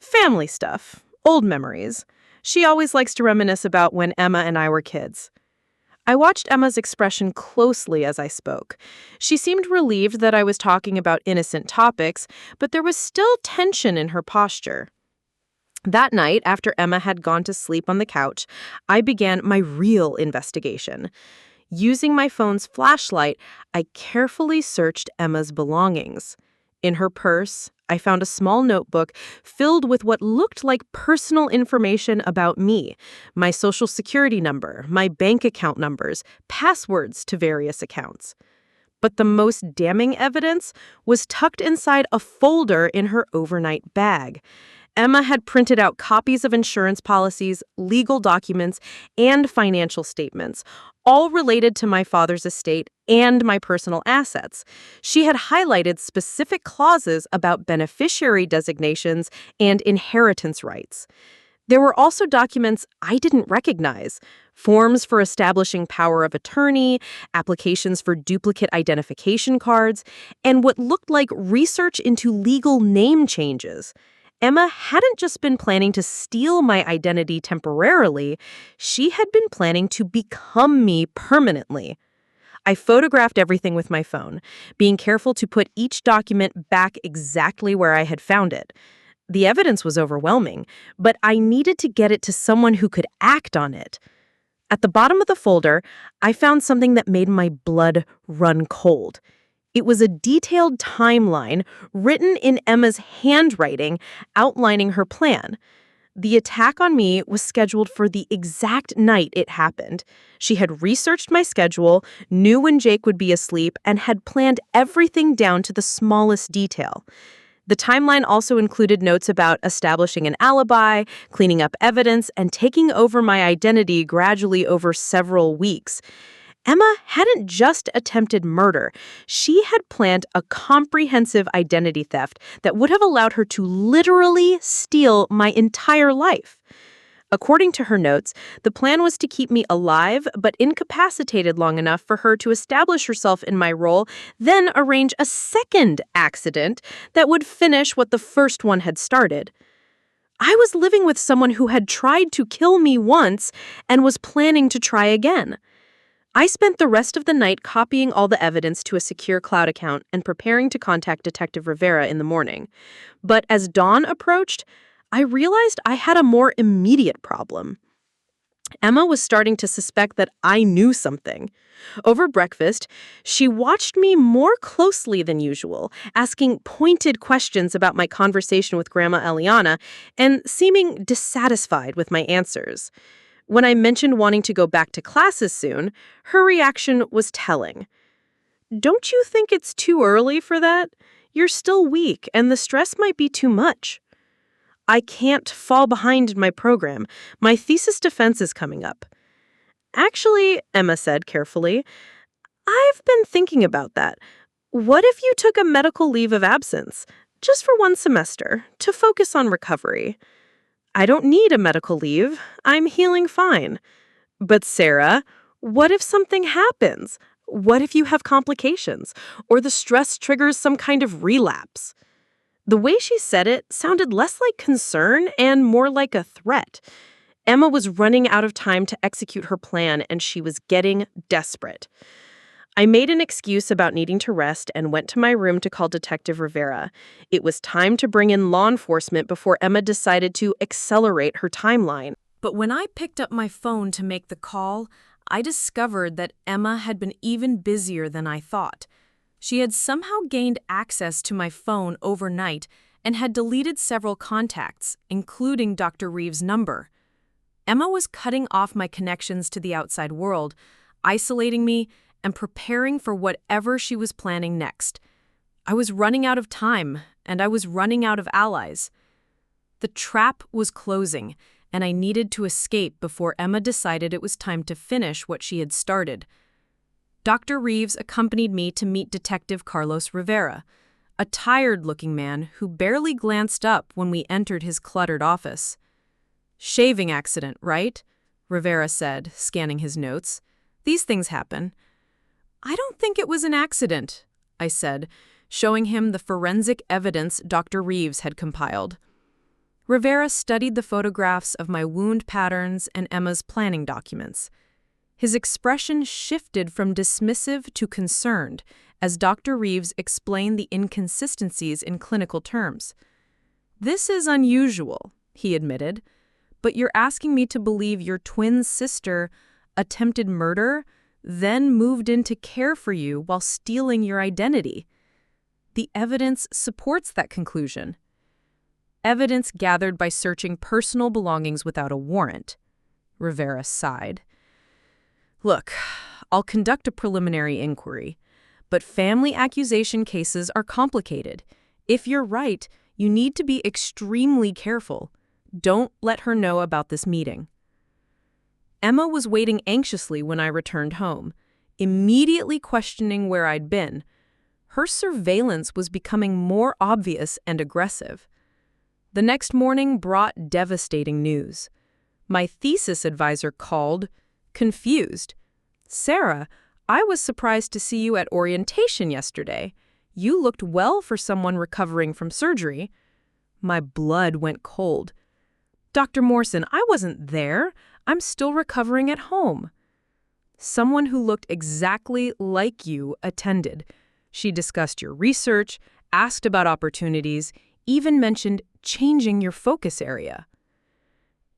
"Family stuff. Old memories. She always likes to reminisce about when Emma and I were kids." I watched Emma's expression closely as I spoke. She seemed relieved that I was talking about innocent topics, but there was still tension in her posture. That night, after Emma had gone to sleep on the couch, I began my real investigation. Using my phone's flashlight, I carefully searched Emma's belongings. In her purse, I found a small notebook filled with what looked like personal information about me, my social security number, my bank account numbers, passwords to various accounts. But the most damning evidence was tucked inside a folder in her overnight bag. Emma had printed out copies of insurance policies, legal documents, and financial statements, all related to my father's estate and my personal assets. She had highlighted specific clauses about beneficiary designations and inheritance rights. There were also documents I didn't recognize, forms for establishing power of attorney, applications for duplicate identification cards, and what looked like research into legal name changes. Emma hadn't just been planning to steal my identity temporarily, she had been planning to become me permanently. I photographed everything with my phone, being careful to put each document back exactly where I had found it. The evidence was overwhelming, but I needed to get it to someone who could act on it. At the bottom of the folder, I found something that made my blood run cold. It was a detailed timeline written in Emma's handwriting outlining her plan. The attack on me was scheduled for the exact night it happened. She had researched my schedule, knew when Jake would be asleep, and had planned everything down to the smallest detail. The timeline also included notes about establishing an alibi, cleaning up evidence, and taking over my identity gradually over several weeks. Emma hadn't just attempted murder. She had planned a comprehensive identity theft that would have allowed her to literally steal my entire life. According to her notes, the plan was to keep me alive but incapacitated long enough for her to establish herself in my role, then arrange a second accident that would finish what the first one had started. I was living with someone who had tried to kill me once and was planning to try again. I spent the rest of the night copying all the evidence to a secure cloud account and preparing to contact Detective Rivera in the morning. But as dawn approached, I realized I had a more immediate problem. Emma was starting to suspect that I knew something. Over breakfast, she watched me more closely than usual, asking pointed questions about my conversation with Grandma Eliana and seeming dissatisfied with my answers. When I mentioned wanting to go back to classes soon, her reaction was telling. "Don't you think it's too early for that? You're still weak, and the stress might be too much." "I can't fall behind in my program. My thesis defense is coming up." "Actually," Emma said carefully, "I've been thinking about that. What if you took a medical leave of absence, just for one semester, to focus on recovery?" "I don't need a medical leave. I'm healing fine." "But Sarah, what if something happens? What if you have complications, or the stress triggers some kind of relapse?" The way she said it sounded less like concern and more like a threat. Emma was running out of time to execute her plan, and she was getting desperate. I made an excuse about needing to rest and went to my room to call Detective Rivera. It was time to bring in law enforcement before Emma decided to accelerate her timeline. But when I picked up my phone to make the call, I discovered that Emma had been even busier than I thought. She had somehow gained access to my phone overnight and had deleted several contacts, including Dr. Reeves' number. Emma was cutting off my connections to the outside world, isolating me, and preparing for whatever she was planning next. I was running out of time, and I was running out of allies. The trap was closing, and I needed to escape before Emma decided it was time to finish what she had started. Dr. Reeves accompanied me to meet Detective Carlos Rivera, a tired-looking man who barely glanced up when we entered his cluttered office. "Shaving accident, right?" Rivera said, scanning his notes. "These things happen." "I don't think it was an accident," I said, showing him the forensic evidence Dr. Reeves had compiled. Rivera studied the photographs of my wound patterns and Emma's planning documents. His expression shifted from dismissive to concerned as Dr. Reeves explained the inconsistencies in clinical terms. "This is unusual," he admitted, "but you're asking me to believe your twin sister attempted murder, then moved in to care for you while stealing your identity. The evidence supports that conclusion. Evidence gathered by searching personal belongings without a warrant." Rivera sighed. "Look, I'll conduct a preliminary inquiry, but family accusation cases are complicated. If you're right, you need to be extremely careful. Don't let her know about this meeting." Emma was waiting anxiously when I returned home, immediately questioning where I'd been. Her surveillance was becoming more obvious and aggressive. The next morning brought devastating news. My thesis advisor called, confused. "Sarah, I was surprised to see you at orientation yesterday. You looked well for someone recovering from surgery." My blood went cold. "Dr. Morrison, I wasn't there. I'm still recovering at home." "Someone who looked exactly like you attended. She discussed your research, asked about opportunities, even mentioned changing your focus area."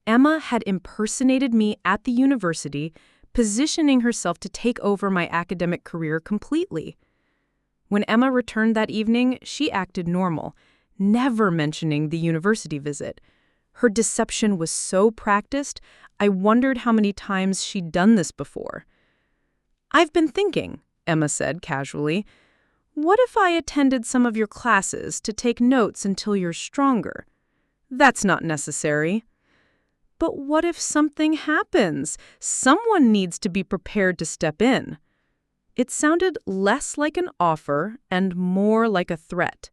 Emma had impersonated me at the university, positioning herself to take over my academic career completely. When Emma returned that evening, she acted normal, never mentioning the university visit. Her deception was so practiced, I wondered how many times she'd done this before. "I've been thinking," Emma said casually. "What if I attended some of your classes to take notes until you're stronger?" "That's not necessary." "But what if something happens? Someone needs to be prepared to step in." It sounded less like an offer and more like a threat.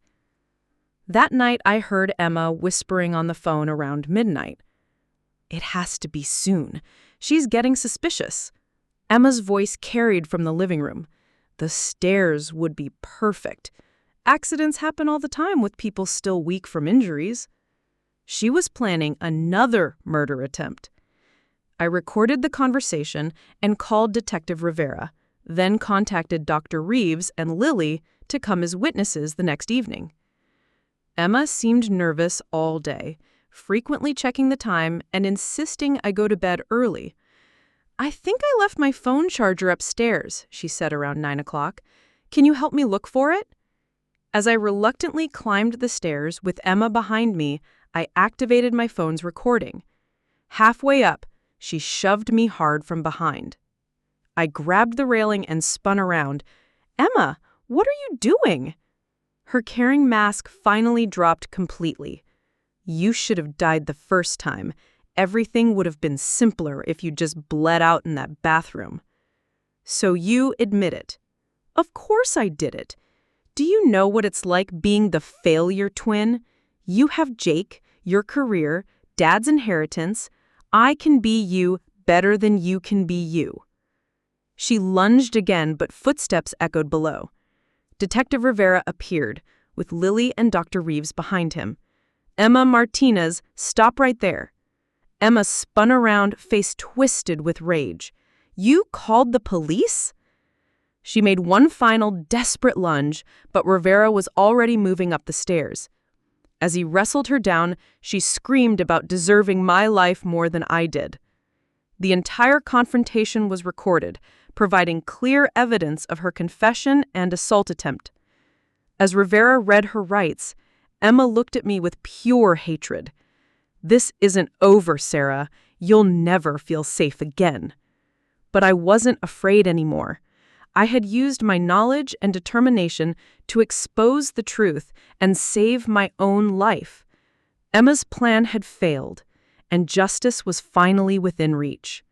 That night, I heard Emma whispering on the phone around midnight. "It has to be soon. She's getting suspicious." Emma's voice carried from the living room. The stairs would be perfect. Accidents happen all the time with people still weak from injuries. She was planning another murder attempt. I recorded the conversation and called Detective Rivera, then contacted Dr. Reeves and Lily to come as witnesses the next evening. Emma seemed nervous all day, frequently checking the time and insisting I go to bed early. "I think I left my phone charger upstairs," she said around 9 o'clock. "Can you help me look for it?" As I reluctantly climbed the stairs with Emma behind me, I activated my phone's recording. Halfway up, she shoved me hard from behind. I grabbed the railing and spun around. "Emma, what are you doing?" Her caring mask finally dropped completely. "You should have died the first time. Everything would have been simpler if you just bled out in that bathroom." "So you admit it?" "Of course I did it. Do you know what it's like being the failure twin? You have Jake, your career, Dad's inheritance. I can be you better than you can be you." She lunged again, but footsteps echoed below. Detective Rivera appeared, with Lily and Dr. Reeves behind him. "Emma Martinez, stop right there." Emma spun around, face twisted with rage. "You called the police?" She made one final desperate lunge, but Rivera was already moving up the stairs. As he wrestled her down, she screamed about deserving my life more than I did. The entire confrontation was recorded, providing clear evidence of her confession and assault attempt. As Rivera read her rights, Emma looked at me with pure hatred. "This isn't over, Sarah. You'll never feel safe again." But I wasn't afraid anymore. I had used my knowledge and determination to expose the truth and save my own life. Emma's plan had failed, and justice was finally within reach.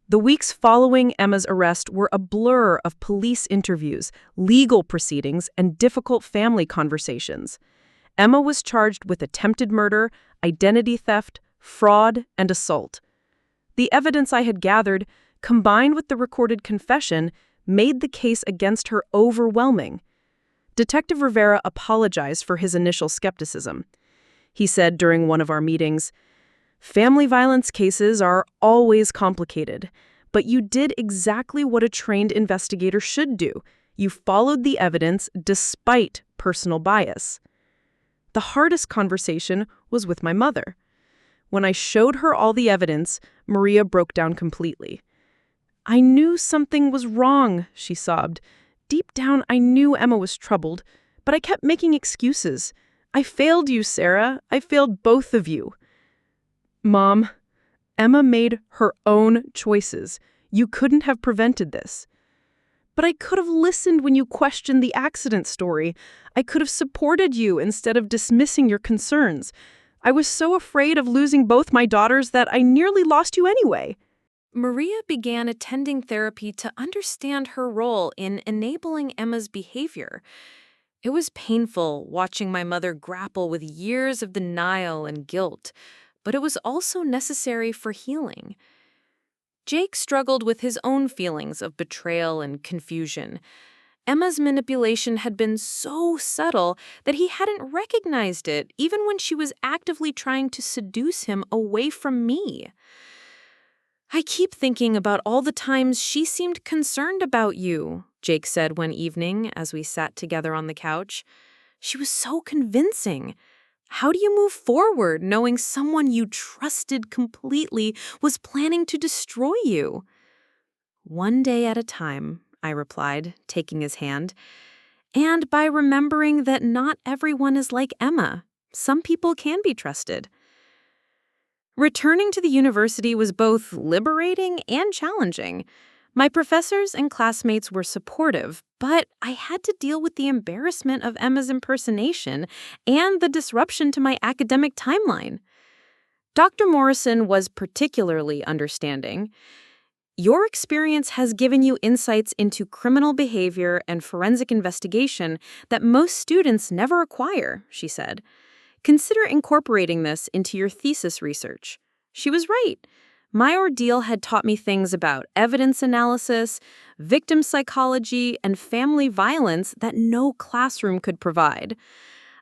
The weeks following Emma's arrest were a blur of police interviews, legal proceedings, and difficult family conversations. Emma was charged with attempted murder, identity theft, fraud, and assault. The evidence I had gathered, combined with the recorded confession, made the case against her overwhelming. Detective Rivera apologized for his initial skepticism. He said during one of our meetings, "Family violence cases are always complicated, but you did exactly what a trained investigator should do. You followed the evidence despite personal bias." The hardest conversation was with my mother. When I showed her all the evidence, Maria broke down completely. "I knew something was wrong," she sobbed. "Deep down, I knew Emma was troubled, but I kept making excuses. I failed you, Sarah. I failed both of you." "Mom, Emma made her own choices. You couldn't have prevented this." "But I could have listened when you questioned the accident story. I could have supported you instead of dismissing your concerns. I was so afraid of losing both my daughters that I nearly lost you anyway." Maria began attending therapy to understand her role in enabling Emma's behavior. It was painful watching my mother grapple with years of denial and guilt, but it was also necessary for healing. Jake struggled with his own feelings of betrayal and confusion. Emma's manipulation had been so subtle that he hadn't recognized it, even when she was actively trying to seduce him away from me. "I keep thinking about all the times she seemed concerned about you," Jake said one evening as we sat together on the couch. "She was so convincing. How do you move forward knowing someone you trusted completely was planning to destroy you? One day at a time, I replied, taking his hand. And by remembering that not everyone is like Emma. Some people can be trusted. Returning to the university was both liberating and challenging. My professors and classmates were supportive, but I had to deal with the embarrassment of Emma's impersonation and the disruption to my academic timeline. Dr. Morrison was particularly understanding. Your experience has given you insights into criminal behavior and forensic investigation that most students never acquire, she said. Consider incorporating this into your thesis research. She was right. My ordeal had taught me things about evidence analysis, victim psychology, and family violence that no classroom could provide.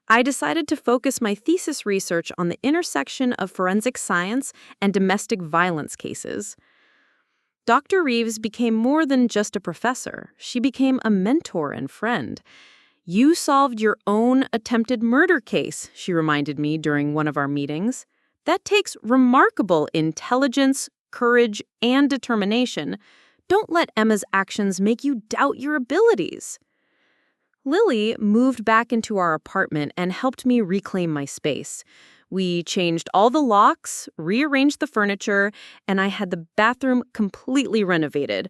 I decided to focus my thesis research on the intersection of forensic science and domestic violence cases. Dr. Reeves became more than just a professor. She became a mentor and friend. You solved your own attempted murder case, she reminded me during one of our meetings. That takes remarkable intelligence, courage, and determination. Don't let Emma's actions make you doubt your abilities. Lily moved back into our apartment and helped me reclaim my space. We changed all the locks, rearranged the furniture, and I had the bathroom completely renovated.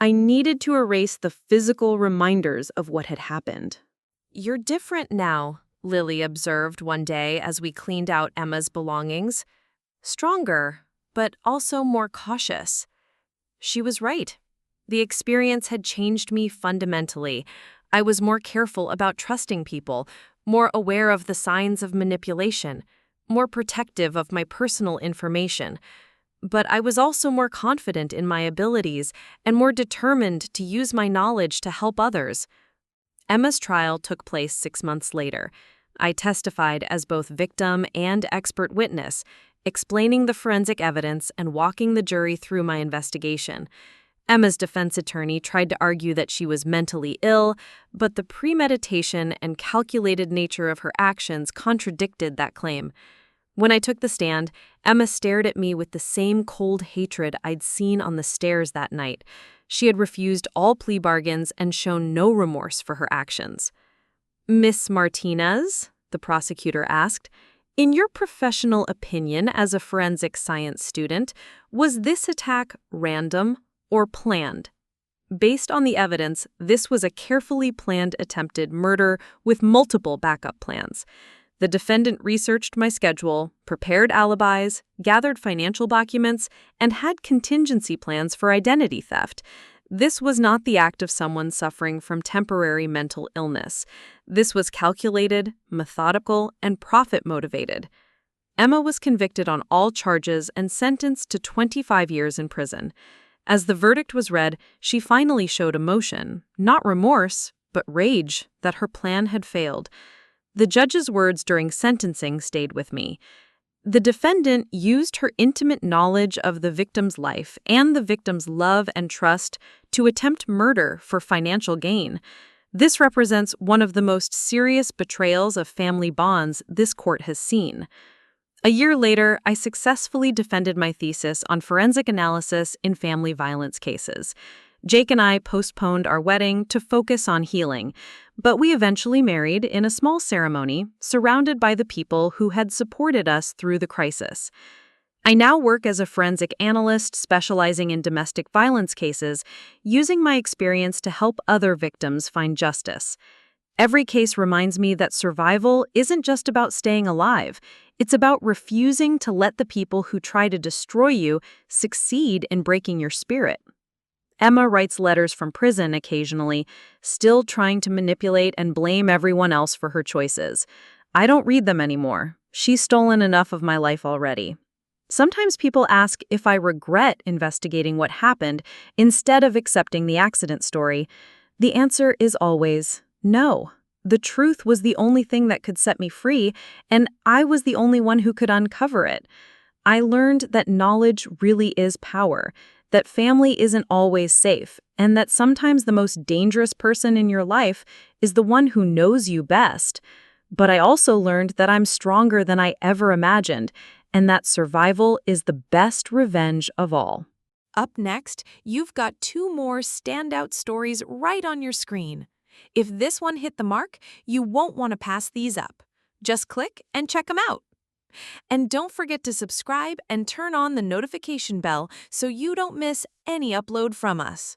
I needed to erase the physical reminders of what had happened. You're different now, Lily observed one day as we cleaned out Emma's belongings. Stronger, but also more cautious. She was right. The experience had changed me fundamentally. I was more careful about trusting people, more aware of the signs of manipulation, more protective of my personal information. But I was also more confident in my abilities and more determined to use my knowledge to help others. Emma's trial took place 6 months later. I testified as both victim and expert witness, explaining the forensic evidence and walking the jury through my investigation. Emma's defense attorney tried to argue that she was mentally ill, but the premeditation and calculated nature of her actions contradicted that claim. When I took the stand, Emma stared at me with the same cold hatred I'd seen on the stairs that night. She had refused all plea bargains and shown no remorse for her actions. Miss Martinez, the prosecutor asked, in your professional opinion as a forensic science student, was this attack random or planned? Based on the evidence, this was a carefully planned attempted murder with multiple backup plans. The defendant researched my schedule, prepared alibis, gathered financial documents, and had contingency plans for identity theft. This was not the act of someone suffering from temporary mental illness. This was calculated, methodical, and profit-motivated. Emma was convicted on all charges and sentenced to 25 years in prison. As the verdict was read, she finally showed emotion, not remorse, but rage that her plan had failed. The judge's words during sentencing stayed with me. The defendant used her intimate knowledge of the victim's life and the victim's love and trust to attempt murder for financial gain. This represents one of the most serious betrayals of family bonds this court has seen. A year later, I successfully defended my thesis on forensic analysis in family violence cases. Jake and I postponed our wedding to focus on healing, but we eventually married in a small ceremony surrounded by the people who had supported us through the crisis. I now work as a forensic analyst specializing in domestic violence cases, using my experience to help other victims find justice. Every case reminds me that survival isn't just about staying alive. It's about refusing to let the people who try to destroy you succeed in breaking your spirit. Emma writes letters from prison occasionally, still trying to manipulate and blame everyone else for her choices. I don't read them anymore. She's stolen enough of my life already. Sometimes people ask if I regret investigating what happened instead of accepting the accident story. The answer is always no. The truth was the only thing that could set me free, and I was the only one who could uncover it. I learned that knowledge really is power, that family isn't always safe, and that sometimes the most dangerous person in your life is the one who knows you best. But I also learned that I'm stronger than I ever imagined, and that survival is the best revenge of all. Up next, you've got 2 more standout stories right on your screen. If this one hit the mark, you won't want to pass these up. Just click and check them out. And don't forget to subscribe and turn on the notification bell so you don't miss any upload from us.